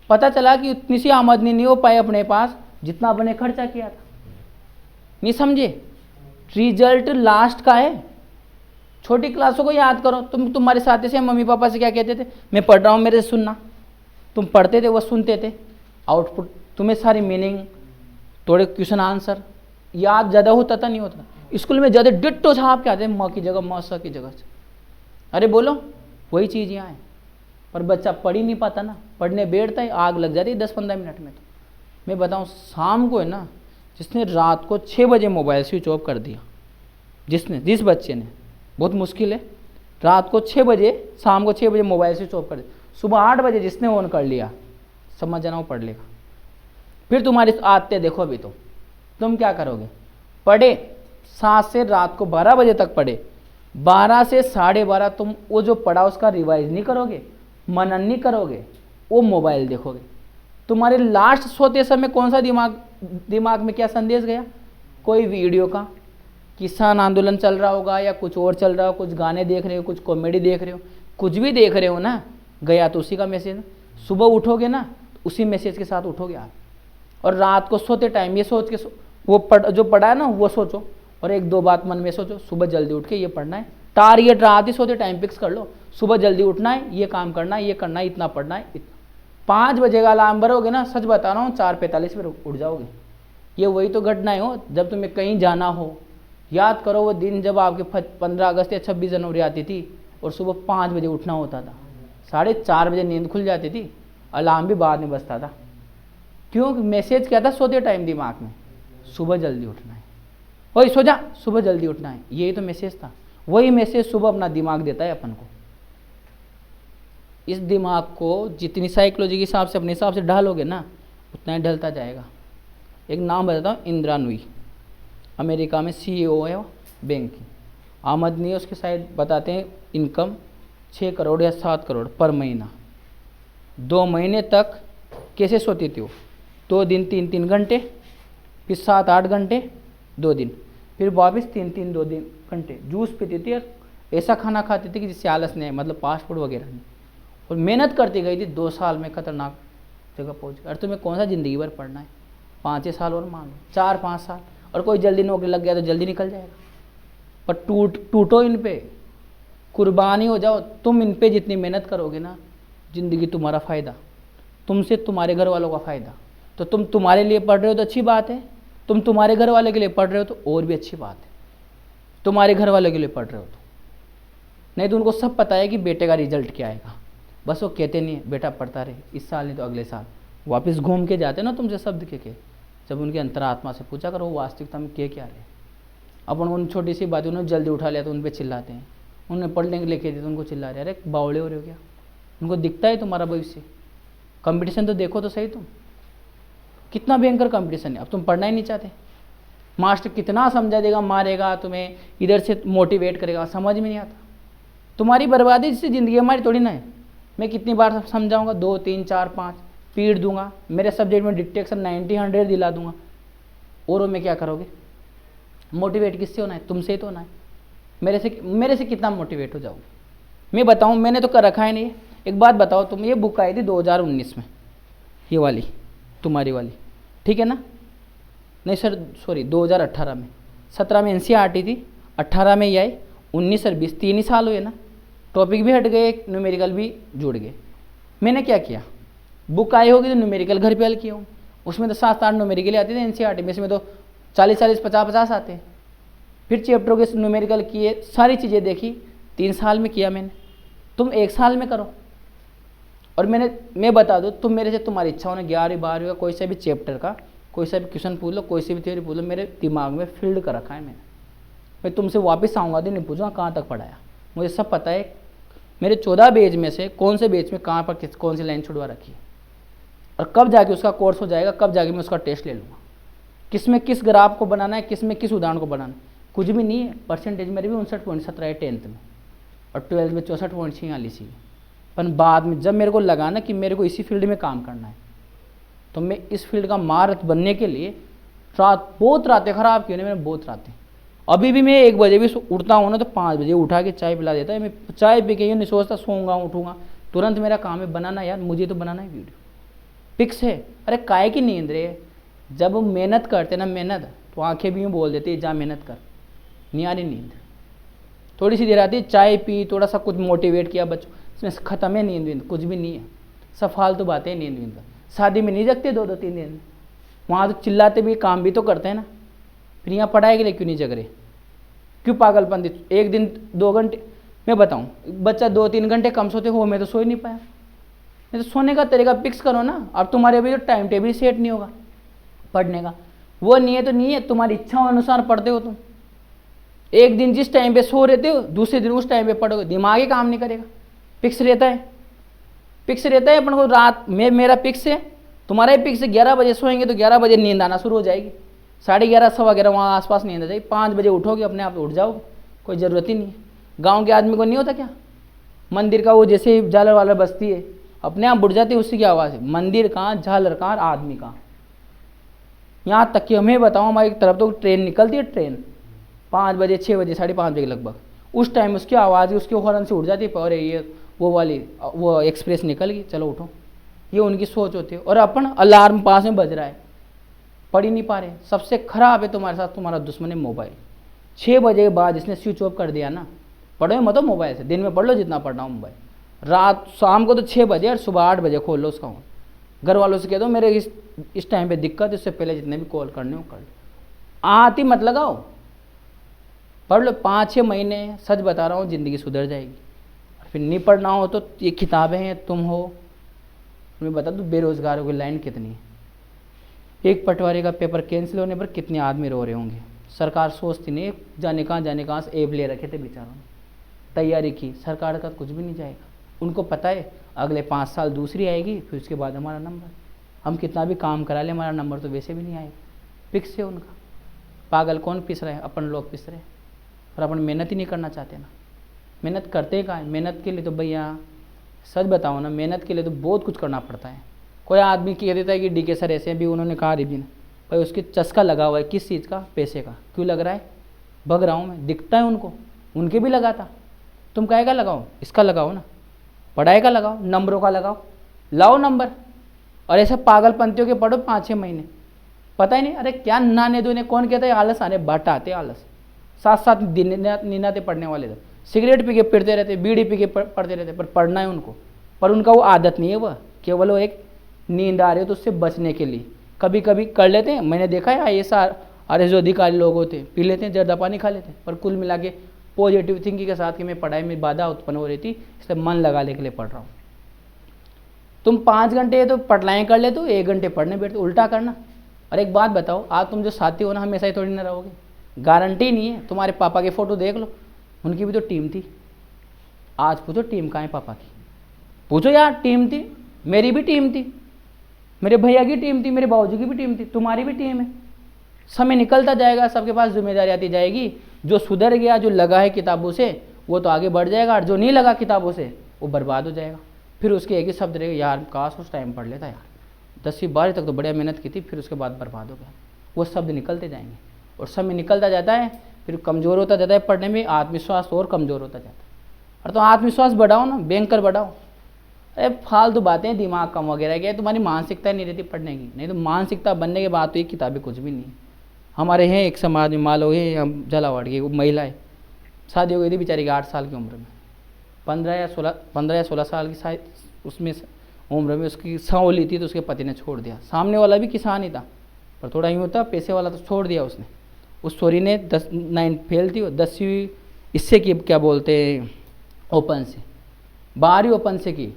पता चला कि उतनी सी आमदनी नहीं हो पाई अपने पास जितना अपने खर्चा किया था। नहीं समझे, रिजल्ट लास्ट का है, छोटी क्लासों को याद करो। तुम्हारे साथी से मम्मी पापा से क्या कहते थे, मैं पढ़ रहा हूँ मेरे से सुनना। तुम पढ़ते थे वो सुनते थे। आउटपुट तुम्हें सारी मीनिंग, थोड़े क्वेश्चन आंसर याद ज़्यादा होता था, नहीं होता था। स्कूल में ज़्यादा डिट्टो छाप के आते, म की जगह म, स की जगह। अरे बोलो, वही चीज़ यहाँ है। पर बच्चा पढ़ ही नहीं पाता ना, पढ़ने बैठता है आग लग जाती है 10-15 मिनट में। तो मैं बताऊँ, शाम को है ना, जिसने रात को 6 बजे मोबाइल स्विच ऑफ कर दिया, जिस बच्चे ने, बहुत मुश्किल है, रात को 6 बजे, शाम को 6 बजे मोबाइल स्विच ऑफ कर दिया, सुबह 8 बजे जिसने ऑन कर लिया, समझ जाना वो पढ़ लेगा। फिर तुम्हारी आदतें देखो। अभी तो तुम क्या करोगे, पढ़े 7 से रात को 12 बजे तक पढ़े, 12 से 12:30 तुम वो जो पढ़ा उसका रिवाइज नहीं करोगे, मनन नहीं करोगे, वो मोबाइल देखोगे। तुम्हारे लास्ट सोते समय कौन सा दिमाग में क्या संदेश गया, कोई वीडियो का, किसान आंदोलन चल रहा होगा या कुछ और चल रहा हो, कुछ गाने देख रहे हो, कुछ कॉमेडी देख रहे हो, कुछ भी देख रहे हो ना, गया तो उसी का मैसेज। सुबह उठोगे ना, उसी मैसेज के साथ उठोगे आप। और रात को सोते टाइम ये सोच के जो पढ़ा है ना वो सोचो, और 1-2 बात मन में सोचो, सुबह जल्दी उठ के ये पढ़ना है। टारगेट रात ही सोते टाइम फिक्स कर लो, सुबह जल्दी उठना है, ये काम करना है, ये करना है, इतना पढ़ना है, इतना। 5 बजे का अलार्म भरोगे ना, सच बता रहा हूँ 4:45 पर उठ जाओगे। ये वही तो घटनाएं हो जब तुम्हें कहीं जाना हो। याद करो वो दिन जब आपके 15 अगस्त या 26 जनवरी आती थी और सुबह 5 बजे उठना होता था, 4:30 बजे नींद खुल जाती थी, अलार्म भी बाद में बजता था। क्यों, मैसेज क्या था सोते टाइम दिमाग में, सुबह जल्दी उठना है, वही सो जा, सुबह जल्दी उठना है, यही तो मैसेज था। वही मैसेज सुबह अपना दिमाग देता है अपन को। इस दिमाग को जितनी साइकोलॉजी के हिसाब से अपने हिसाब से ढालोगे ना, उतना ही ढलता जाएगा। एक नाम बताता हूँ, इंदिरा नूई, अमेरिका में CEO है बैंक की। आमदनी है उसके शायद बताते हैं इनकम 6 करोड़ या 7 करोड़ पर महीना। 2 महीने तक कैसे सोती थी वो, 2 दिन 3-3 घंटे, फिर 7-8 घंटे 2 दिन, फिर वापस 3-3 2 दिन घंटे जूस पीती थी, और ऐसा खाना खाती थी कि जिससे आलस नहीं है, मतलब फास्ट फूड वगैरह नहीं। और मेहनत करती गई थी, 2 साल में खतरनाक जगह पहुँच गई। अरे तुम्हें कौन सा ज़िंदगी भर पढ़ना है, 5 साल और मान लो, 4-5 साल, और कोई जल्दी नौकरी लग गया तो जल्दी निकल जाएगा। पर टूटो इन पे, कुर्बानी हो जाओ। तुम इन पे जितनी मेहनत करोगे ना, ज़िंदगी तुम्हारा फ़ायदा, तुमसे तुम्हारे घर वालों का फ़ायदा। तो तुम तुम्हारे लिए पढ़ रहे हो तो अच्छी बात है, तुम तुम्हारे घर वाले के लिए पढ़ रहे हो तो और भी अच्छी बात है, तुम्हारे घर वाले के लिए पढ़ रहे हो तो। नहीं तो उनको सब पता है कि बेटे का रिजल्ट क्या आएगा, बस वो कहते नहीं है बेटा पढ़ता रहे, इस साल नहीं तो अगले साल। वापस घूम के जाते ना तुमसे शब्द के जब उनके अंतरात्मा से पूछा करो वो वास्तविकता में क्या रहे। अपन उन छोटी सी बातें उन्होंने जल्दी उठा लिया तो उन पर चिल्लाते हैं, उन्हें पढ़ने के लिए कहते तो उनको चिल्ला रहे, अरे बावड़े हो रहे हो क्या, उनको दिखता है तुम्हारा भविष्य। कंपटीशन तो देखो तो सही, तुम कितना भयंकर कंपटीशन है। अब तुम पढ़ना ही नहीं चाहते, मास्टर कितना समझा देगा, मारेगा तुम्हें, इधर से मोटिवेट करेगा, समझ में नहीं आता। तुम्हारी बर्बादी जिससे ज़िंदगी हमारी थोड़ी ना है। मैं कितनी बार समझाऊंगा, 2 3 4 5 पीट दूंगा, मेरे सब्जेक्ट में डिटेक्शन 90-100 दिला दूंगा, और मैं क्या करोगे। मोटिवेट किससे होना है, तुमसे ही तो होना है। मेरे से कितना मोटिवेट हो जाओगे। मैं बताऊं, मैंने तो कर रखा है नहीं। एक बात बताओ, तुम ये बुक आई थी 2019 में, ये वाली तुम्हारी वाली, ठीक है ना, नहीं सर सॉरी 2018 में, 17 में NCERT थी, 18 में ये आई, 19 और 20 3 ही साल हुए ना। टॉपिक भी हट गए, न्यूमेरिकल भी जुड़ गए। मैंने क्या किया, बुक आई होगी तो न्यूमेरिकल घर पे हल किया हूँ, उसमें तो 7-8 न्यूमेरिकल आते थे NCERT में, इसमें तो 40-40 50-50 आते हैं। फिर चैप्टरों के न्यूमेरिकल किए, सारी चीज़ें देखी, 3 साल में किया मैंने। तुम 1 साल में करो। और मैं बता दूँ, तुम मेरे से तुम्हारी इच्छा हो ना, 11वीं 12वीं का कोई सा भी चैप्टर का कोई सा भी क्वेश्चन पूछ लो, कोई सी भी थ्योरी पूछ लो, मेरे दिमाग में फील्ड कर रखा है मैंने। मैं तुमसे वापस आऊँगा तो नहीं पूछूंगा कहाँ तक पढ़ाया, मुझे सब पता है। मेरे 14 पेज में से कौन से पेज में कहाँ पर कौन सी लाइन छुड़वा रखी है, और कब जाके उसका कोर्स हो जाएगा, कब जाके मैं उसका टेस्ट ले लूँगा, किस में किस ग्राफ को बनाना है, किस में किस उदाहरण को बनाना है। कुछ भी नहीं है। परसेंटेज मेरी भी 59.17 है 10th में, और 12th में 64.46 है। पर बाद में जब मेरे को लगा ना कि मेरे को इसी फील्ड में काम करना है, तो मैं इस फील्ड का महारथ बनने के लिए बहुत रातें ख़राब की मैंने, बहुत रातें। अभी भी मैं 1 बजे भी उठता हूँ ना, तो 5 बजे उठा के चाय पिला देता है। मैं चाय पी के ये नहीं सोचता सोऊंगा उठूंगा, तुरंत मेरा काम है बनाना। यार मुझे तो बनाना है वीडियो, फिक्स है। अरे काहे की नींद रे, जब मेहनत करते ना, मेहनत तो आंखें भी यूँ बोल देती है जा मेहनत कर, नहीं आ रही नींद। थोड़ी सी देर आती है, चाय पी, थोड़ा सा कुछ मोटिवेट किया बच्चों, इसमें खत्म है नींद वींद, कुछ भी नहीं है, सब फालतू बातें हैं नींद वींद का। शादी में नहीं जगते 2-2 3 दिन, वहाँ तो चिल्लाते भी, काम भी तो करते हैं ना। फिर यहाँ पढ़ाई के लिए क्यों नहीं जग रहे, क्यों पागलपंती? एक दिन 2 घंटे, मैं बताऊँ, बच्चा 2-3 घंटे कम सोते हो, मैं तो सो ही नहीं पाया। नहीं तो सोने का तरीका फिक्स करो ना। अब तुम्हारे अभी तो टाइम टेबल सेट नहीं होगा पढ़ने का, वो नहीं है तो नहीं है, तुम्हारी इच्छाओं अनुसार पढ़ते हो तुम। एक दिन जिस टाइम पे सो रहते हो, दूसरे दिन उस टाइम पे पढ़ोगे, दिमाग ही काम नहीं करेगा। फिक्स रहता है, फिक्स रहता है अपन को। रात में मेरा फिक्स है, तुम्हारा ही फिक्स है। 11 बजे सोएंगे तो 11 बजे नींद आना शुरू हो जाएगी, 11:30 11:15 वहाँ आसपास नींद आ जाएगी। 5 बजे उठोगे, अपने आप उठ जाओगे, कोई ज़रूरत ही नहीं है। गाँव के आदमी को नहीं होता क्या, मंदिर का वो जैसे ही झालर वालर बजती है, अपने आप उठ जाती है, उसकी क्या आवाज़ है, मंदिर कहाँ, झालर कहाँ, आदमी कहाँ। यहाँ तक कि हमें बताओ, हमारी तरफ तो ट्रेन निकलती है, ट्रेन 5 बजे 6 बजे 5:30 बजे लगभग, उस टाइम उसकी आवाज़ ही उसके हॉर्न से उठ जाती है, और ये वो वाली वो एक्सप्रेस निकल गई, चलो उठो। ये उनकी सोच होती है, और अपन अलार्म पास में बज रहा है, पढ़ ही नहीं पा रहे। सबसे खराब है तुम्हारे साथ तुम्हारा दुश्मन है मोबाइल। 6 बजे के बाद इसने स्विच ऑफ कर दिया ना, पढ़ो मत मोबाइल से, दिन में पढ़ लो जितना पढ़ना हो मोबाइल, रात शाम को तो 6 बजे और सुबह 8 बजे खोल लो उसका। घर वालों से कह दो मेरे इस टाइम पे दिक्कत, इससे पहले जितने भी कॉल करने हो कर लो, आती मत लगाओ, पढ़ लो। 5-6 महीने, सच बता रहा हूँ, ज़िंदगी सुधर जाएगी। फिर नहीं पढ़ना हो तो ये किताबें हैं, तुम हो। मैं बता दूँ बेरोज़गारों की लाइन कितनी है। एक पटवारी का पेपर कैंसिल होने पर कितने आदमी रो रहे होंगे। सरकार सोचती नहीं, जाने कहाँ से ऐप ले रखे थे बेचारों ने, तैयारी की, सरकार का कुछ भी नहीं जाएगा। उनको पता है अगले 5 साल दूसरी आएगी, फिर उसके बाद हमारा नंबर, हम कितना भी काम करा लें हमारा नंबर तो वैसे भी नहीं आएगा। फिक्स है उनका। पागल कौन पिस रहे हैं, अपन लोग पिस रहे हैं, और अपन मेहनत ही नहीं करना चाहते ना। मेहनत करते कहाँ है, मेहनत के लिए तो भैया सच बताओ ना, मेहनत के लिए तो बहुत कुछ करना पड़ता है। कोई आदमी कह देता है कि DK सर ऐसे, भी उन्होंने कहा रिबिन, भाई उसकी चस्का लगा हुआ है, किस चीज़ का, पैसे का। क्यों लग रहा है, भग रहा हूँ मैं, दिखता है उनको, उनके भी लगा था। तुम काहे का लगाओ, इसका लगाओ ना, पढ़ाई का लगाओ, नंबरों का लगाओ, लाओ नंबर। और ऐसे पागलपंतियों के पढ़ो 5-6 महीने, पता ही नहीं। अरे क्या नाने दोने, कौन कहता है आलस आने, बट आते आलस, साथ साथ नीनाते पढ़ने वाले थे, सिगरेट पी के पढ़ते रहते, बीड़ी पी के पढ़ते रहते, पर पढ़ना है उनको। पर उनका वो आदत नहीं है, वह केवल वो एक नींद आ रही है तो उससे बचने के लिए कभी कभी कर लेते हैं। मैंने देखा है IAS RS जो अधिकारी लोग होते हैं, पी लेते हैं, जर्दा पानी खा लेते हैं। पर कुल मिला के पॉजिटिव थिंकिंग के साथ कि मैं पढ़ाई में बाधा उत्पन्न हो रही थी, इसलिए मन लगाने के लिए पढ़ रहा हूँ। तुम 5 घंटे तो पढ़ाई कर लेते हो, 1 घंटे पढ़ने बैठते, उल्टा करना। और एक बात बताओ, आज तुम जो साथी हो ना, हमेशा ही थोड़ी ना रहोगे, गारंटी नहीं है। तुम्हारे पापा के फ़ोटो देख लो, उनकी भी तो टीम थी। आज पूछो टीम कहाँ है पापा की, पूछो यार, टीम थी, मेरी भी टीम थी, मेरे भैया की टीम थी, मेरे बाबूजी की भी टीम थी, तुम्हारी भी टीम है। समय निकलता जाएगा, सबके पास जिम्मेदारी आती जाएगी। जो सुधर गया, जो लगा है किताबों से, वो तो आगे बढ़ जाएगा, और जो नहीं लगा किताबों से वो बर्बाद हो जाएगा। फिर उसके एक ही शब्द रहेगा, यार काश उस टाइम पढ़ लेता यार, 10वीं 12वीं तक तो बढ़िया मेहनत की थी, फिर उसके बाद बर्बाद हो गया। वो शब्द निकलते जाएंगे, और समय निकलता जाता है, फिर कमज़ोर होता जाता है पढ़ने में, आत्मविश्वास और कमज़ोर होता जाता है। और तो आत्मविश्वास बढ़ाओ ना, बैंकर बढ़ाओ। अरे फालतू बातें, दिमाग कम वगैरह क्या, तुम्हारी मानसिकता नहीं रहती पढ़ने की। नहीं तो मानसिकता बनने के बाद तो ये किताबें कुछ भी नहीं। हमारे हैं एक समाज में, मान लो ये हम झालावाड़ की महिला है, शादी हो गई थी बेचारी की 8 साल की उम्र में, 15 या 16 साल की शायद उसमें उम्र में उसकी सांवली थी, तो उसके पति ने छोड़ दिया। सामने वाला भी किसान ही था, पर थोड़ा यूँ था पैसे वाला, तो छोड़ दिया उसने। उस छोरी ने 9 फेल थी, 10वीं इससे की, क्या बोलते हैं, ओपन से, 12वीं ओपन से की,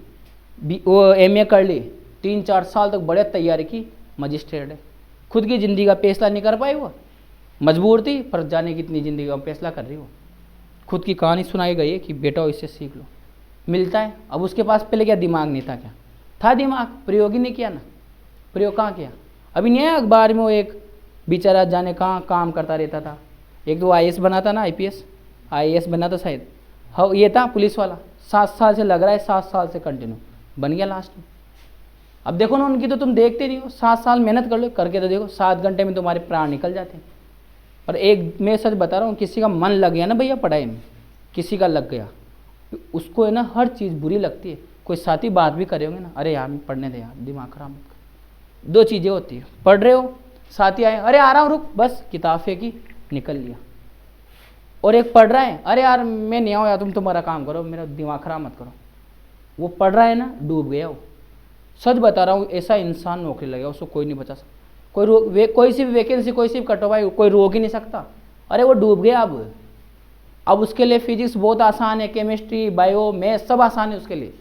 वो MA कर ली, 3-4 साल तक बड़े तैयारी की, मजिस्ट्रेट है। खुद की ज़िंदगी का फैसला नहीं कर पाई, वो मजबूर थी, पर जाने की इतनी ज़िंदगी का फैसला कर रही वो। खुद की कहानी सुनाई गई है कि बेटा इससे सीख लो, मिलता है। अब उसके पास पहले क्या दिमाग नहीं था, क्या था दिमाग, प्रयोग ही नहीं किया ना। प्रयोग कहाँ किया, अभी नहीं है अखबार में वो एक बेचारा जाने कहाँ काम करता रहता था। एक तो IAS बना था ना, IAS बना था शायद, हाँ ये था पुलिस वाला, 7 साल से लग रहा है, 7 साल से कंटिन्यू बन गया लास्ट में। अब देखो ना, उनकी तो तुम देखते नहीं हो, 7 साल मेहनत कर लो, करके तो देखो, 7 घंटे में तुम्हारे प्राण निकल जाते हैं। और एक मैं सच बता रहा हूँ, किसी का मन लग गया ना भैया पढ़ाई में, किसी का लग गया, उसको है ना हर चीज़ बुरी लगती है। कोई साथी बात भी करे होंगे ना, अरे यार पढ़ने दे यार, दिमाग खराब मत कर। 2 चीज़ें होती है, पढ़ रहे हो, साथी आए, अरे आ रहा हूँ रुक, बस किताब फेंकी, निकल लिया। और एक पढ़ रहा है, अरे यार मैं नहीं आऊँ यार, तुम तुम्हारा काम करो, मेरा दिमाग खराब मत करो। वो पढ़ रहा है ना, डूब गया वो। सच बता रहा हूँ, ऐसा इंसान नौकरी लगेगा, उसको कोई नहीं बचा सकता। कोई सी भी वैकेंसी, कोई सी भी कटवाई, कोई रोक ही नहीं सकता। अरे वो डूब गया। अब उसके लिए फिजिक्स बहुत आसान है, केमिस्ट्री, बायो, मैथ सब आसान है उसके लिए।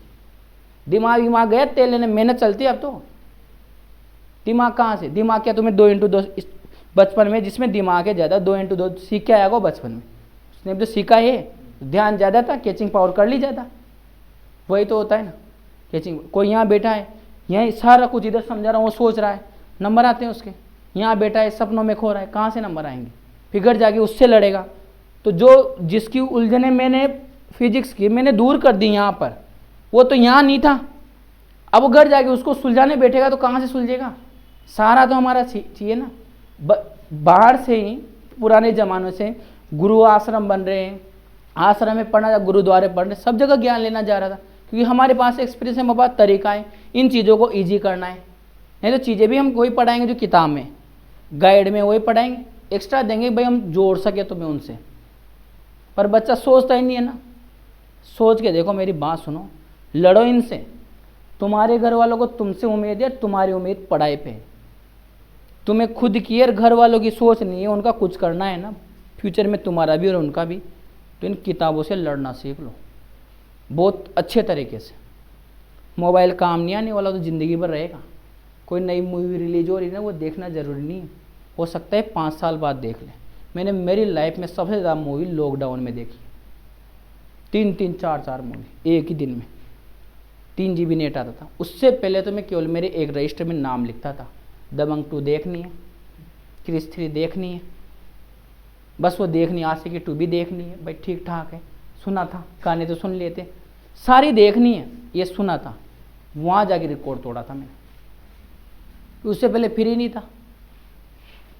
दिमाग गया तेल लेने, मेहनत चलती है अब तो। दिमाग कहाँ से? दिमाग क्या तुम्हें 2x2 बचपन में जिसमें दिमाग है ज़्यादा, 2x2 सीख के आया वो बचपन में, उसने तो सीखा है, ध्यान ज़्यादा था, कैचिंग पावर कर ली ज़्यादा। वही तो होता है ना कैचिंग। कोई यहाँ बैठा है, यहाँ सारा कुछ इधर समझा रहा हूँ, वो सोच रहा है, नंबर आते हैं उसके। यहाँ बैठा है सपनों में खो रहा है, कहाँ से नंबर आएंगे? फिगर जाके उससे लड़ेगा। तो जो जिसकी उलझने मैंने फिजिक्स की मैंने दूर कर दी यहाँ पर, वो तो यहाँ नहीं था, अब वो घर जाके उसको सुलझाने बैठेगा तो कहाँ से सुलझेगा? सारा तो हमारा चाहिए ना। बाहर से ही पुराने ज़मानों से गुरु आश्रम बन रहे हैं, आश्रम में पढ़ना, गुरुद्वारे पढ़ रहे, सब जगह ज्ञान लेना जा रहा था, क्योंकि हमारे पास एक्सपीरियंस है, हमारे पास तरीका है, इन चीज़ों को ईजी करना है। नहीं तो चीज़ें भी हम वही पढ़ाएंगे जो किताब में, गाइड में वही पढ़ाएंगे, एक्स्ट्रा देंगे भाई हम जोड़ सके तुम्हें उनसे। पर बच्चा सोचता ही नहीं है ना। सोच के देखो, मेरी बात सुनो, लड़ो इनसे। तुम्हारे घर वालों को तुमसे उम्मीद है, तुम्हारी उम्मीद पढ़ाई पे है। तुम्हें खुद की और घर वालों की सोच नहीं है, उनका कुछ करना है ना फ्यूचर में, तुम्हारा भी और उनका भी। तो इन किताबों से लड़ना सीख लो बहुत अच्छे तरीके से। मोबाइल काम नहीं आने वाला, तो ज़िंदगी भर रहेगा। कोई नई मूवी रिलीज हो रही है ना, वो देखना ज़रूरी नहीं है, हो सकता है 5 साल बाद देख ले। मैंने मेरी लाइफ में सबसे ज़्यादा मूवी लॉकडाउन में देखी, 3-3, 4-4 मूवी एक ही दिन में। 3 GB नेट आता था। उससे पहले तो मैं केवल मेरे एक रजिस्टर में नाम लिखता था, दबंग 2 देखनी है, क्रिस 3 देखनी है, बस वो देखनी, आशिकी 2 भी देखनी है, भाई ठीक ठाक है, सुना था, गाने तो सुन लेते, सारी देखनी है, ये सुना था। वहाँ जाके रिकॉर्ड तोड़ा था मैंने। उससे पहले फ्री नहीं था।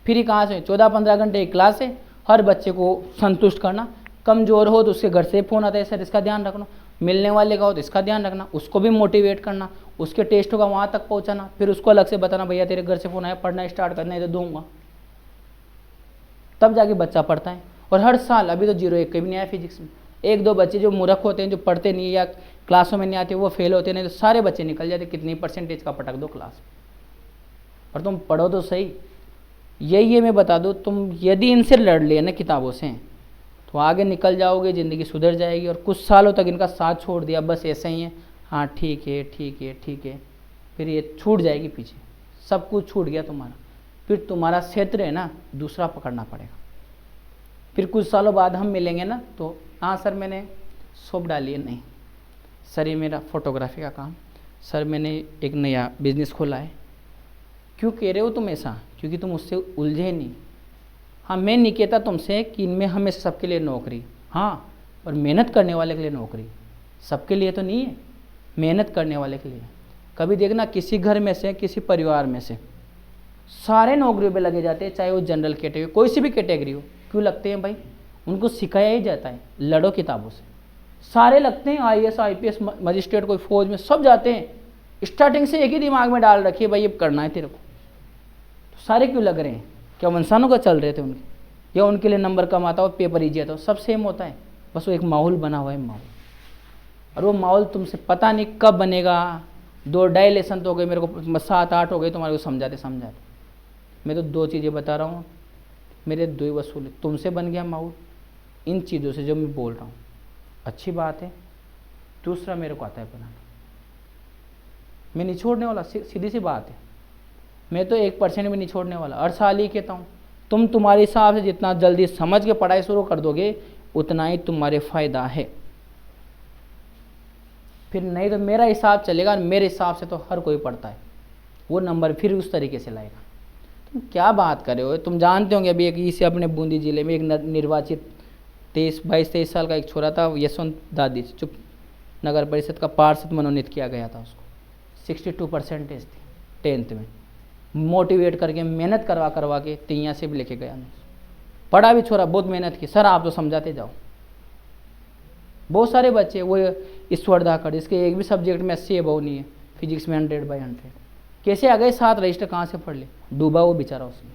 फ्री कहाँ से? 14-15 घंटे की क्लास है, हर बच्चे को संतुष्ट करना। कमज़ोर हो तो उसके घर से फ़ोन आता है, सर इसका ध्यान रखना, मिलने वाले का हो तो इसका ध्यान रखना, उसको भी मोटिवेट करना, उसके टेस्ट होगा वहाँ तक पहुँचाना, फिर उसको अलग से बताना, भैया तेरे घर से फ़ोन आया, पढ़ना स्टार्ट करना है तो दूंगा। तब जाके बच्चा पढ़ता है। और हर साल, अभी तो 0-1 कभी नहीं आया फिजिक्स में। 1-2 बच्चे जो मूर्ख होते हैं, जो पढ़ते नहीं या क्लासों में नहीं आते, वो फेल होते, नहीं तो सारे बच्चे निकल जाते। कितनी परसेंटेज का पटक दो क्लास में, और तुम पढ़ो तो सही। यही है, मैं बता दूँ, तुम यदि इनसे लड़ लिए ना किताबों से, तो आगे निकल जाओगे, ज़िंदगी सुधर जाएगी। और कुछ सालों तक इनका साथ छोड़ दिया, बस ऐसे ही है, हाँ ठीक है ठीक है ठीक है, फिर ये छूट जाएगी पीछे, सब कुछ छूट गया तुम्हारा। फिर तुम्हारा क्षेत्र है ना दूसरा पकड़ना पड़ेगा। फिर कुछ सालों बाद हम मिलेंगे ना, तो हाँ सर मैंने शॉप डाली है, नहीं सर ये मेरा फोटोग्राफी का काम, सर मैंने एक नया बिजनेस खोला है। क्यों कह रहे हो तुम ऐसा? क्योंकि तुम उससे उलझे नहीं। हाँ, मैं नहीं कहता तुमसे कि इनमें हमेशा सबके लिए नौकरी, हाँ, और मेहनत करने वाले के लिए नौकरी। सबके लिए तो नहीं है, मेहनत करने वाले के लिए। कभी देखना किसी घर में से, किसी परिवार में से सारे नौकरियों पे लगे जाते हैं, चाहे वो जनरल कैटेगरी, कोई सी भी कैटेगरी हो। क्यों लगते हैं भाई? उनको सिखाया ही जाता है, लड़ो किताबों से। सारे लगते हैं, IAS IPS मजिस्ट्रेट, कोई फौज में, सब जाते हैं। स्टार्टिंग से एक ही दिमाग में डाल रखिए, भाई ये करना है तेरे को। तो सारे क्यों लग रहे हैं? क्या वो इंसानों का चल रहे थे उनके, या उनके लिए नंबर कम आता हो, पेपर ईजी आता हो? सब सेम होता है, बस वो एक माहौल बना हुआ है, माहौल। और वो माहौल तुमसे पता नहीं कब बनेगा। 2-2.5 लेसन तो हो गए मेरे को, 7-8 हो गए तुम्हारे को समझाते। मैं तो 2 चीज़ें बता रहा हूँ, मेरे 2 ही वसूल है। तुमसे बन गया माहौल इन चीज़ों से जो मैं बोल रहा हूँ, अच्छी बात है। दूसरा, मेरे को आता है बनाना, मैं नहीं छोड़ने वाला, सीधी सी बात है। मैं तो 1% भी नहीं छोड़ने वाला। हर साल ही कहता हूँ, तुम तुम्हारे हिसाब से जितना जल्दी समझ के पढ़ाई शुरू कर दोगे, उतना ही तुम्हारे फ़ायदा है। फिर नहीं तो मेरा हिसाब चलेगा, मेरे हिसाब से तो हर कोई पढ़ता है, वो नंबर फिर उस तरीके से लाएगा। तुम क्या बात कर रहे हो? तुम जानते होंगे, अभी एक इसे अपने बूंदी जिले में एक निर्वाचित 22-23 साल का एक छोरा था, यशवंत दादी, चुप, नगर परिषद का पार्षद मनोनीत किया गया था। उसको 62% थी 10th में। मोटिवेट करके, मेहनत करवा के तिया से भी लेके गया। पढ़ा भी छोरा, बहुत मेहनत की। सर आप तो समझाते जाओ। बहुत सारे बच्चे वो ईश्वर धाकड़, इसके एक भी सब्जेक्ट में 80 अबव नहीं है, फिजिक्स में 100/100 कैसे आ गए? 7 रजिस्टर कहाँ से पढ़ ले? डूबा वो बेचारा उसमें।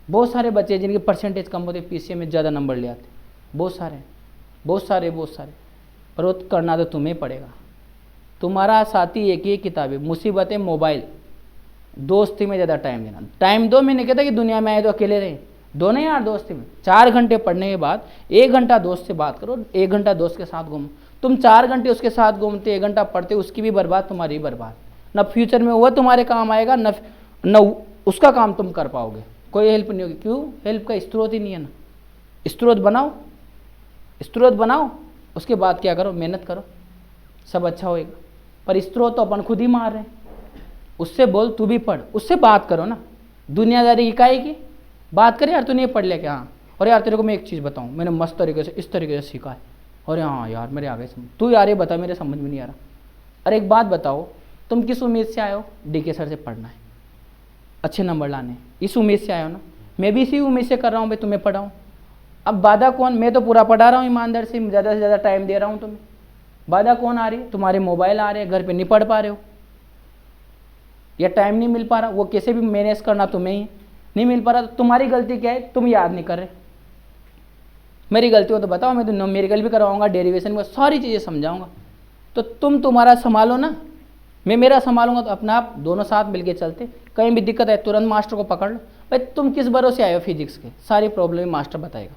बहुत सारे बच्चे जिनके परसेंटेज कम होते, PCM में ज़्यादा नंबर ले आते। बहुत सारे बहुत सारे बहुत सारे, पर वो करना तो तुम्हें पड़ेगा। तुम्हारा साथी एक ही किताब है, मुसीबतें मोबाइल, दोस्ती में ज़्यादा टाइम देना। टाइम दो, मैं नहीं कहता कि दुनिया में आए तो अकेले रहे, दो नहीं यार दोस्ती में। 4 घंटे पढ़ने के बाद 1 घंटा दोस्त से बात करो, 1 घंटा दोस्त के साथ घूमो। तुम 4 घंटे उसके साथ घूमते, 1 घंटा पढ़ते, उसकी भी बर्बाद तुम्हारी बर्बाद। न फ्यूचर में वो तुम्हारे काम आएगा, न उसका काम तुम कर पाओगे, कोई हेल्प नहीं होगी। क्यों? हेल्प का स्रोत ही नहीं है ना। स्रोत बनाओ, स्रोत बनाओ, उसके बाद क्या करो, मेहनत करो, सब अच्छा होएगा। पर स्रोत तो अपन खुद ही मार रहे हैं। उससे बोल तू भी पढ़, उससे बात करो ना, दुनियादारी इकाई की बात करे, यार तूने ये पढ़ लिया क्या? हाँ। और यार तेरे को मैं एक चीज़ बताऊँ, मैंने मस्त तरीके से इस तरीके से सीखा है। अरे हाँ यार मेरे आ गए समझ। तू यार ये बता, मेरे समझ में नहीं आ रहा। अरे एक बात बताओ, तुम किस उम्मीद से आए हो? DK सर से पढ़ना है, अच्छे नंबर लाने हैं, इस उम्मीद से आए हो ना। मैं भी इसी उम्मीद से कर रहा हूँ भाई, तुम्हें पढ़ाऊँ। अब बाधा कौन? मैं तो पूरा पढ़ा रहा हूँ ईमानदार से ज़्यादा टाइम दे रहा हूँ तुम्हें। बाधा कौन आ रही है? तुम्हारे मोबाइल आ रहे हैं, घर पे नहीं पढ़ पा रहे हो, या टाइम नहीं मिल पा रहा, वो कैसे भी मैनेज करना तुम्हें ही नहीं मिल पा रहा। तो तुम्हारी गलती क्या है? तुम याद नहीं कर रहे। मेरी गलती हो तो बताओ, मैं तो न्यूमेरिकल भी करवाऊंगा, डेरिवेशन में सारी चीज़ें समझाऊंगा। तो तुम तुम्हारा संभालो ना, मैं मेरा संभालूंगा, तो अपना आप दोनों साथ मिलके चलते। कहीं भी दिक्कत है तुरंत मास्टर को पकड़ लो। भाई तुम किस भरोसे आए हो फिजिक्स के? सारी प्रॉब्लम मास्टर बताएगा,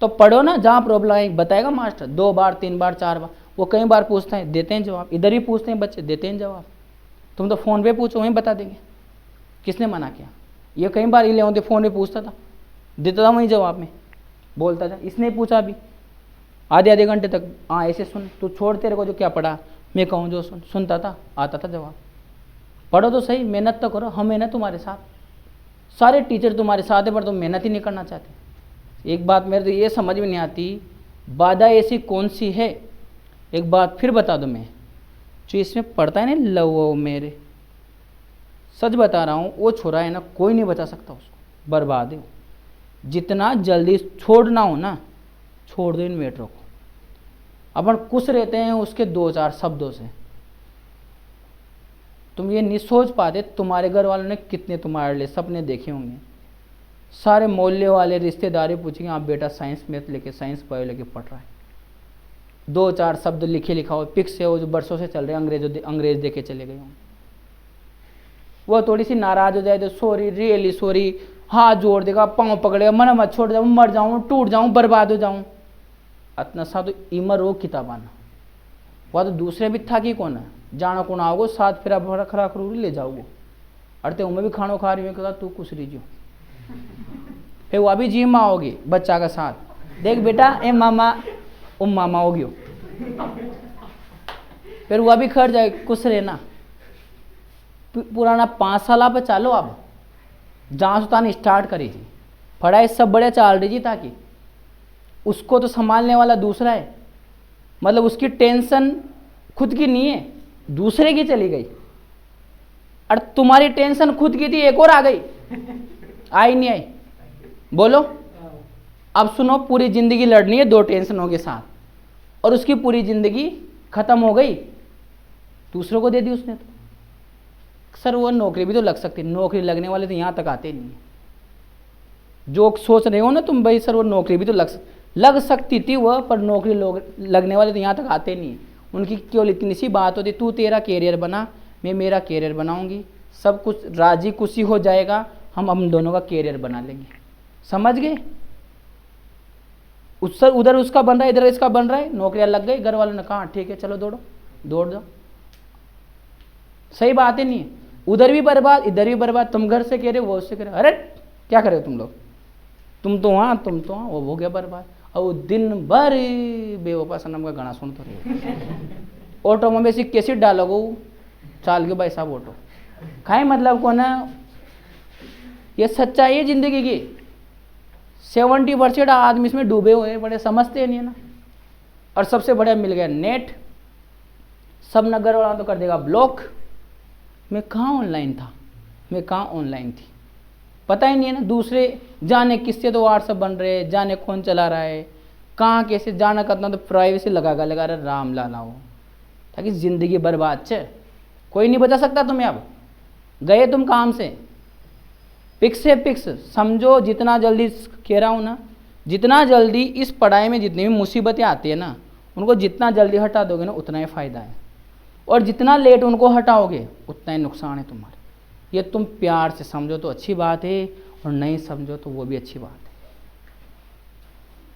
तो पढ़ो ना, जहाँ प्रॉब्लम आई बताएगा मास्टर। 2 बार 3 बार 4 बार, वो कई बार पूछते हैं, देते हैं जवाब। इधर ही पूछते हैं बच्चे, देते हैं जवाब। तुम तो फ़ोन पे पूछो, वहीं बता देंगे। किसने मना किया? ये कई बार ही ले फ़ोन पे पूछता था, देता था वहीं जवाब में, बोलता था। इसने पूछा भी आधे घंटे तक, हाँ ऐसे सुन, तू छोड़, तेरे को जो क्या पढ़ा मैं कहूँ जो सुनता था, आता था जवाब। पढ़ो तो सही, मेहनत तो करो, हम है ना तुम्हारे साथ, सारे टीचर तुम्हारे साथ है, पर तुम मेहनत ही नहीं करना चाहते। एक बात मेरे तो ये समझ में नहीं आती, बाधा ऐसी कौन सी है? एक बात फिर बता दो, मैं जो इसमें पढ़ता है ना लव मेरे, सच बता रहा हूँ, वो छोरा है ना, कोई नहीं बचा सकता उसको, बर्बाद है। जितना जल्दी छोड़ना हो ना, छोड़ दो इन मैटरों को। अपन खुश रहते हैं उसके 2-4 शब्दों से। तुम ये नहीं सोच पाते तुम्हारे घर वालों ने कितने तुम्हारे लिए सपने देखे होंगे। सारे मोहल्ले वाले रिश्तेदारी पूछेंगे, आप बेटा साइंस मैथ लेके, साइंस बायो लेके पढ़ रहा है, 2-4 शब्द लिखे लिखा हो, पिक्स है वो जो बरसों से चल रहे हैं, अंग्रेज देके चले गए होंगे। वो थोड़ी सी नाराज हो जाए तो सॉरी, रियली सॉरी, हाथ जोड़ देगा, पाँव पकड़ेगा, मन मत छोड़ जाऊँ, मर जाऊँ, टूट जाऊँ, बर्बाद हो जाऊँ। इतना सा तो इमर हो किताबाना, वह तो दूसरे भी था कि कौन है, जाना कौन आओगे, साथ फिर आप खरा खरूरी ले जाओगे। अरे मैं भी खानो खा रही हूँ, कहा तू कुछ रही जो, फिर वह भी जी माँ होगी बच्चा का साथ, देख बेटा ए मामा मामा हो गयो, फिर वह भी खड़ जाए, कुछ रहना। पुराना 5 साल पे चालो, अब जहाँ सुतानी स्टार्ट करी थी, पढ़ाई सब बढ़िया चल रही थी, ताकि उसको तो संभालने वाला दूसरा है, मतलब उसकी टेंशन खुद की नहीं है, दूसरे की चली गई। और तुम्हारी टेंशन खुद की थी, एक और आ गई, आई नहीं आई? बोलो। अब सुनो, पूरी जिंदगी लड़नी है 2 टेंशनों के साथ, और उसकी पूरी जिंदगी खत्म हो गई, दूसरों को दे दी उसने। तो सर वो नौकरी भी तो लग सकती, नौकरी लगने वाले तो यहाँ तक आते नहीं है। जो सोच रहे हो ना तुम भाई, सर वो नौकरी भी तो लग सकती थी वह, पर नौकरी लगने वाले तो यहाँ तक आते नहीं। उनकी केवल इतनी सी बात होती, तू तेरा कैरियर बना, मैं मेरा कैरियर बनाऊंगी, सब कुछ राजी खुशी हो जाएगा, हम दोनों का कैरियर बना लेंगे। समझ गए? उधर उसका बन रहा है, इधर इसका बन रहा है, नौकरियां लग गई, घर वालों ने कहा ठीक है चलो दौड़ दो। सही बात है नहीं है? उधर भी बर्बाद, इधर भी बर्बाद, तुम घर से कह रहे हो, वो उससे कह रहे हो, अरे क्या कर रहे हो तुम लोग, तुम तो वहाँ वो हो गया बर्बाद। और दिन भर बेवफा सनम का गाना सुनते रहे। ऑटो में बेसिक कैसे डालोगे, चाल के भाई साहब ऑटो खाए, मतलब कौन है? ये सच्चाई है जिंदगी की। 70% आदमी इसमें डूबे हुए, बड़े समझते नहीं है ना। और सबसे बढ़िया मिल गया नेट, सब नगर वाला तो कर देगा ब्लॉक। मैं कहाँ ऑनलाइन था, मैं कहाँ ऑनलाइन थी, पता ही नहीं है ना। दूसरे जाने किससे तो व्हाट्सअप बन रहे, जाने कौन चला रहा है, कहाँ कैसे जाना करना, तो प्राइवेसी लगा रहे राम लाला हो, ताकि ज़िंदगी बर्बाद छे। कोई नहीं बचा सकता तुम्हें। अब गए तुम काम से, पिक्स से पिक्स समझो, जितना जल्दी कह रहा हूँ ना, जितना जल्दी इस पढ़ाई में जितनी भी मुसीबतें आती है ना, उनको जितना जल्दी हटा दोगे ना उतना ही फ़ायदा है, और जितना लेट उनको हटाओगे उतना ही नुकसान है तुम्हारा। ये तुम प्यार से समझो तो अच्छी बात है, और नहीं समझो तो वो भी अच्छी बात है।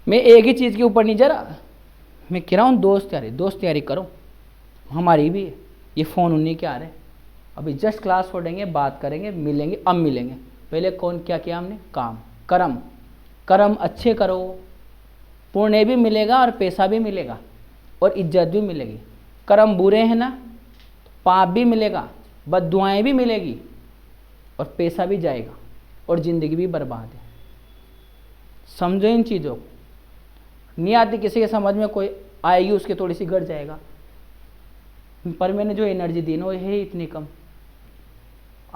मैं एक ही चीज़ के ऊपर नहीं जा रहा, मैं कह रहा हूँ दोस्त तैयारी करो, हमारी भी है। ये फ़ोन उन्हीं के आ रहे हैं, अभी जस्ट क्लास छोड़ेंगे, बात करेंगे, मिलेंगे, अब मिलेंगे। पहले कौन क्या किया हमने, काम कर्म अच्छे करो, पुण्य भी मिलेगा और पैसा भी मिलेगा और इज्जत भी मिलेगी। कर्म बुरे हैं ना, पाप भी मिलेगा, बद्दुआएं भी मिलेगी और पैसा भी जाएगा और ज़िंदगी भी बर्बाद है। समझो इन चीज़ों को, नहीं आती किसी के समझ में, कोई आएगी उसके थोड़ी सी घट जाएगा, पर मैंने जो एनर्जी दी ना वो है इतनी कम।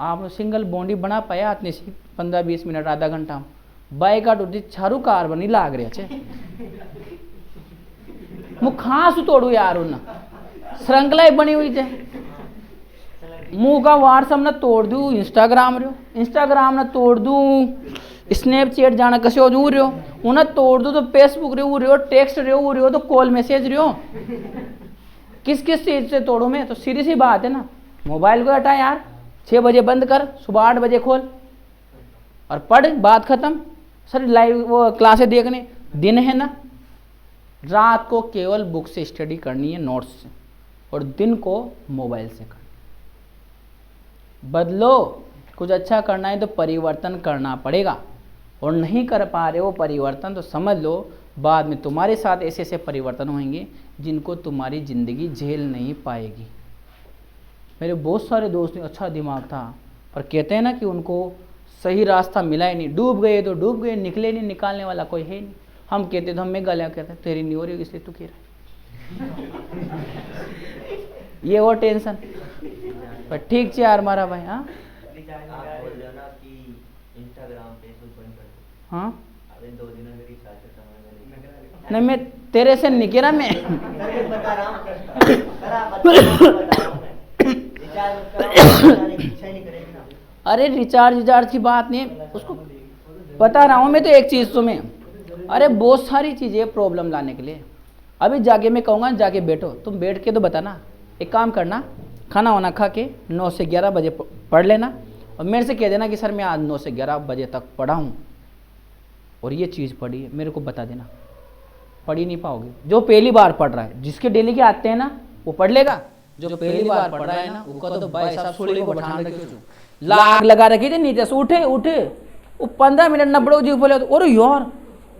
आप सिंगल बॉन्डी बना पाया इतनी सी 15-20 मिनट, आधा घंटा बाइक उठी छारू कार बनी लाग रहे छे मुँह खास तोड़ू यार, उन श्रृंखला बनी हुई थे, मुंह का व्हाट्सअप न तोड़ दूँ, इंस्टाग्राम न तोड़ दूँ, स्नैपचैट जाना कसे हो जू रहो उन्हें तोड़ दो, तो फेसबुक रहो, टेक्स्ट रहो, तो कॉल मैसेज रहो, किस चीज़ से तोड़ो मैं? तो सीधी सी बात है ना, मोबाइल को हटा यार, 6 बजे बंद कर, सुबह 8 बजे खोल और पढ़, बात खत्म। सर लाइव वो क्लासें देखने, दिन है ना, रात को केवल बुक से स्टडी करनी है, नोट्स से, और दिन को मोबाइल से करनी। बदलो, कुछ अच्छा करना है तो परिवर्तन करना पड़ेगा, और नहीं कर पा रहे हो परिवर्तन तो समझ लो बाद में तुम्हारे साथ ऐसे ऐसे परिवर्तन होंगे जिनको तुम्हारी ज़िंदगी झेल नहीं पाएगी। मेरे बहुत सारे दोस्त ने अच्छा दिमाग था, पर कहते हैं ना कि उनको सही रास्ता मिला ही नहीं, डूब गए तो डूब गए, निकले नहीं, निकालने वाला कोई है नहीं। हम कहते तो हम में गालियाँ कहते तेरी नहीं हो रही इसलिए तू कह रहा है ये वो टेंशन, पर ठीक है यार मारा भाई। हाँ हाँ नहीं, मैं तेरे से नहीं कह रहा, मैं अरे रिचार्ज की बात नहीं है, उसको बता रहा हूँ मैं तो एक चीज़ तुम्हें। अरे बहुत सारी चीज़ें प्रॉब्लम लाने के लिए, अभी जाके मैं कहूँगा जाके बैठो, तुम बैठ के तो बताना। एक काम करना, खाना वाना खा के 9 से 11 बजे पढ़ लेना, और मेरे से कह देना कि सर मैं आज 9 से 11 बजे तक पढ़ा हूँ और ये चीज़ पढ़ी है, मेरे को बता देना। पढ़ ही नहीं पाओगे। जो पहली बार पढ़ रहा है, जिसके डेली के आते हैं ना वो पढ़ लेगा, जो पहली बार पढ़ रहा है ना उसका तो भाई साहब सूली को बैठान रखे, लाग लगा रखी थी नीचे से, उठे वो 15 मिनट न पढ़ो जी बोले, और यार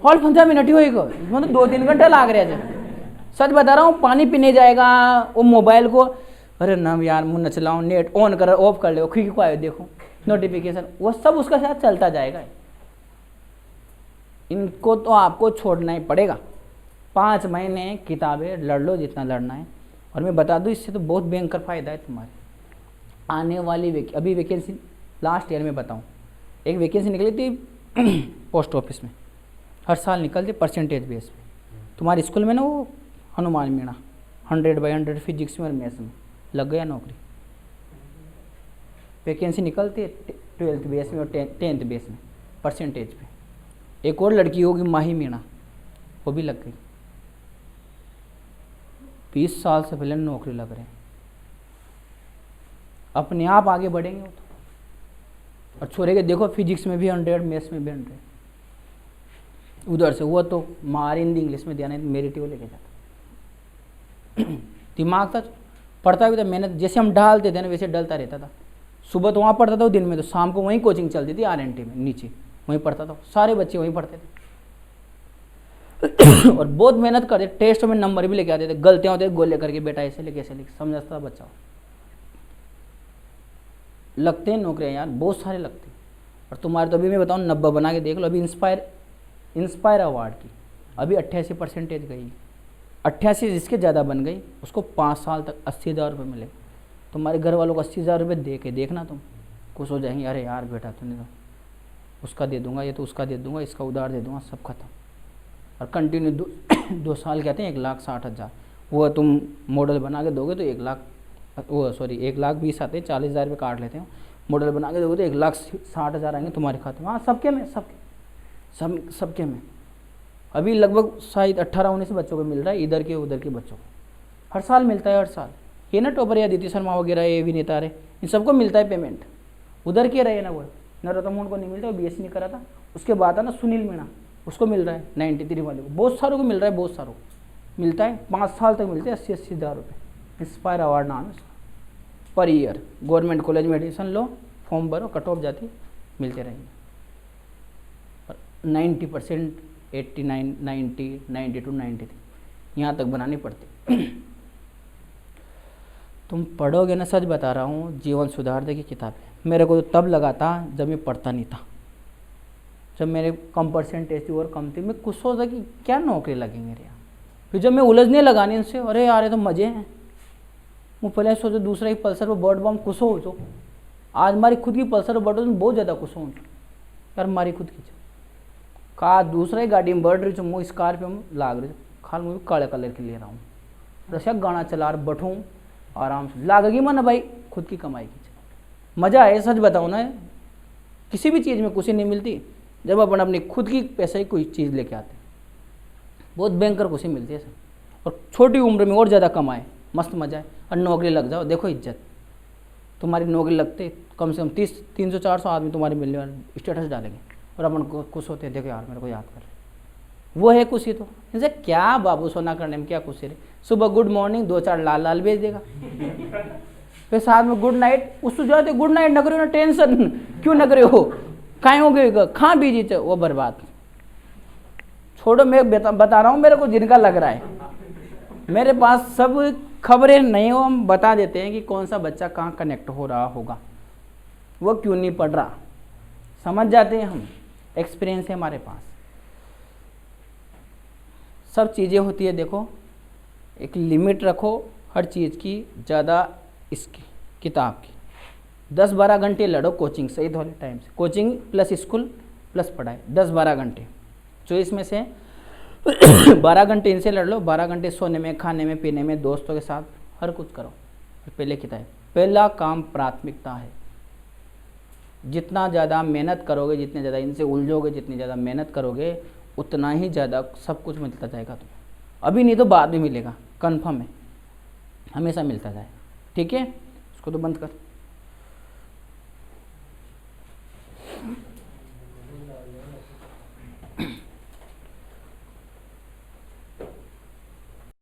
हॉल 15 मिनट ही होएगा, मतलब 2-3 घंटे लाग रहे थे। सच बता रहा हूँ, पानी पीने जाएगा वो मोबाइल को, अरे ना यार मुँह न चलाऊँ, नेट ऑन कर ऑफ कर ले, खिड़की को आए देखो नोटिफिकेशन, वो सब उसका साथ चलता जाएगा। इनको तो आपको छोड़ना ही पड़ेगा। 5 महीने किताबें लड़ लो जितना लड़ना है, और मैं बता दूं इससे तो बहुत भयंकर फ़ायदा है तुम्हारे आने वाली अभी वैकेंसी लास्ट ईयर में बताऊं, एक वैकेंसी निकली थी पोस्ट ऑफिस में, हर साल निकलती परसेंटेज बेस पे। तुम्हारे स्कूल में ना वो हनुमान मीणा 100/100 फिजिक्स में और मैथ्स में लग गया नौकरी, वैकेंसी निकलती है 12th बेस में और 10th बेस में परसेंटेज पे। एक और लड़की होगी माही मीणा, वो भी लग गई, 20 साल से पहले नौकरी लग रहे हैं। अपने आप आगे बढ़ेंगे वो तो। और छोरे के देखो फिजिक्स में भी 100, मैथ्स में भी 100, उधर से वो तो मार हिंदी इंग्लिश में ध्यान मेरिट वो लेके जाता। दिमाग था, पढ़ता भी था, मेहनत जैसे हम डालते थे ना वैसे डलता रहता था। सुबह तो वहाँ पढ़ता था दिन में, तो शाम को वहीं कोचिंग चलती थी RNT में नीचे, वहीं पढ़ता था, सारे बच्चे वहीं पढ़ते थे। और बहुत मेहनत करते, टेस्ट में नंबर भी लेके आते थे, गलतियाँ होते गोले करके बेटा ऐसे लिख समझता था बच्चा। लगते हैं नौकरियाँ यार, बहुत सारे लगते हैं। और तुम्हारे तो अभी मैं बताऊँ 90 बना के देख लो, अभी इंस्पायर अवार्ड की अभी 88% गई, 88 जिसके ज़्यादा बन गई उसको 5 साल तक 80,000 रुपये मिले। तुम्हारे घर वालों को 80,000 रुपये दे के देखना, तुम खुश हो जाएंगे, अरे यार बेटा तूने तो उसका दे दूंगा, ये तो उसका दे दूंगा, इसका उधार दे दूंगा, सब खत्म। और कंटिन्यू 2 साल कहते हैं 1,60,000, वो तुम मॉडल बना के दोगे तो 1,20,000 आते हैं, 40,000 रुपये काट लेते हैं, मॉडल बना के दोगे तो 1,60,000 आएंगे तुम्हारे खाते में। हाँ सबके में, सबके में। अभी लगभग शायद 18-19 बच्चों को मिल रहा है, इधर के उधर के बच्चों को हर साल मिलता है, हर साल। ये ना टॉपर या अदिति शर्मा वगैरह, ये भी नेता रहे, इन सबको मिलता है पेमेंट, उधर के रहे ना। वो नरोत्तम मोहन को नहीं मिलता, वो बीएससी नहीं करा था। उसके बाद है ना सुनील मीणा, उसको मिल रहा है 93 वाले को, बहुत सारों को मिल रहा है, बहुत सारों को मिलता है, 5 साल तक मिलते हैं 80-80 हज़ार रुपये। इंस्पायर अवार्ड नाम है उसका, पर ईयर। गवर्नमेंट कॉलेज में एडमिशन लो, फॉर्म भरो, कट ऑफ जाती, मिलते रहेंगे। 90%, 89, 90, 92, 93 यहाँ तक बनानी पड़ती। तुम पढ़ोगे ना, सच बता रहा हूँ, जीवन सुधार दे की किताब है। मेरे को तो तब लगा था जब मैं पढ़ता नहीं था, जब मेरे कम परसेंटेज थी और कम थी, मैं कुछ सोचा कि क्या नौकरी लगेंगे मेरे यहाँ। फिर जब मैं उलझने लगा नहीं इनसे, अरे यार ये तो मज़े हैं। वो पहले सोचो दूसरा ही पल्सर पर बर्ड बम खुश हो जो, आज हमारी खुद की पल्सर पर बर्ड बहुत ज़्यादा खुश हो यार, हमारी खुद की का दूसरा ही गाड़ी में बढ़ रही छो, मुँह स्कॉर्पियो में लाग रही, खाल मुँह काले कलर की ले रहा हूँ, रसिया गाना चला रहा, बैठूँ आराम से, लागेगी मन भाई खुद की कमाई की। मज़ा है, सच बताऊँ ना, किसी भी चीज़ में खुशी नहीं मिलती जब अपन अपनी खुद की पैसे ही कोई चीज़ लेके आते, बहुत भयंकर खुशी मिलती है सर। और छोटी उम्र में और ज़्यादा कमाए, मस्त मजा है। और नौकरी लग जाओ, देखो इज्जत, तुम्हारी नौकरी लगते कम से कम 300-400 आदमी तुम्हारे मिलने वाले स्टेटस डालेंगे, और अपन को खुश होते हैं, देखो यार मेरे को याद कर रहे, वो है खुशी। तो इनसे क्या बाबू सोना करने में क्या खुशी रही। सुबह गुड मॉर्निंग 2-4 लाल लाल भेज देगा, फिर साथ में गुड नाइट, उसको जाते गुड नाइट न करो ना, टेंशन क्यों न करे हो, काहे हो गए खा बीजी, वो बर्बाद। छोड़ो, मैं बता रहा हूँ मेरे को जिनका लग रहा है, मेरे पास सब खबरें नहीं हो, हम बता देते हैं कि कौन सा बच्चा कहाँ कनेक्ट हो रहा होगा, वो क्यों नहीं पढ़ रहा, समझ जाते हैं हम, एक्सपीरियंस है हमारे पास, सब चीज़ें होती है। देखो एक लिमिट रखो हर चीज़ की, ज़्यादा इसकी किताब की 10-12 घंटे लड़ो कोचिंग सही वाले टाइम से, कोचिंग प्लस स्कूल प्लस पढ़ाई 10-12 घंटे, जो इसमें से 12 घंटे इनसे लड़ लो, 12 घंटे सोने में, खाने में, पीने में, दोस्तों के साथ हर कुछ करो। पहले किताब, पहला काम प्राथमिकता है। जितना ज़्यादा मेहनत करोगे, जितने ज़्यादा इनसे उलझोगे, जितनी ज़्यादा मेहनत करोगे, उतना ही ज़्यादा सब कुछ मिलता जाएगा तुम्हें। अभी नहीं तो बाद में मिलेगा, कन्फर्म है, हमेशा मिलता जाएगा। ठीक है, इसको तो बंद कर।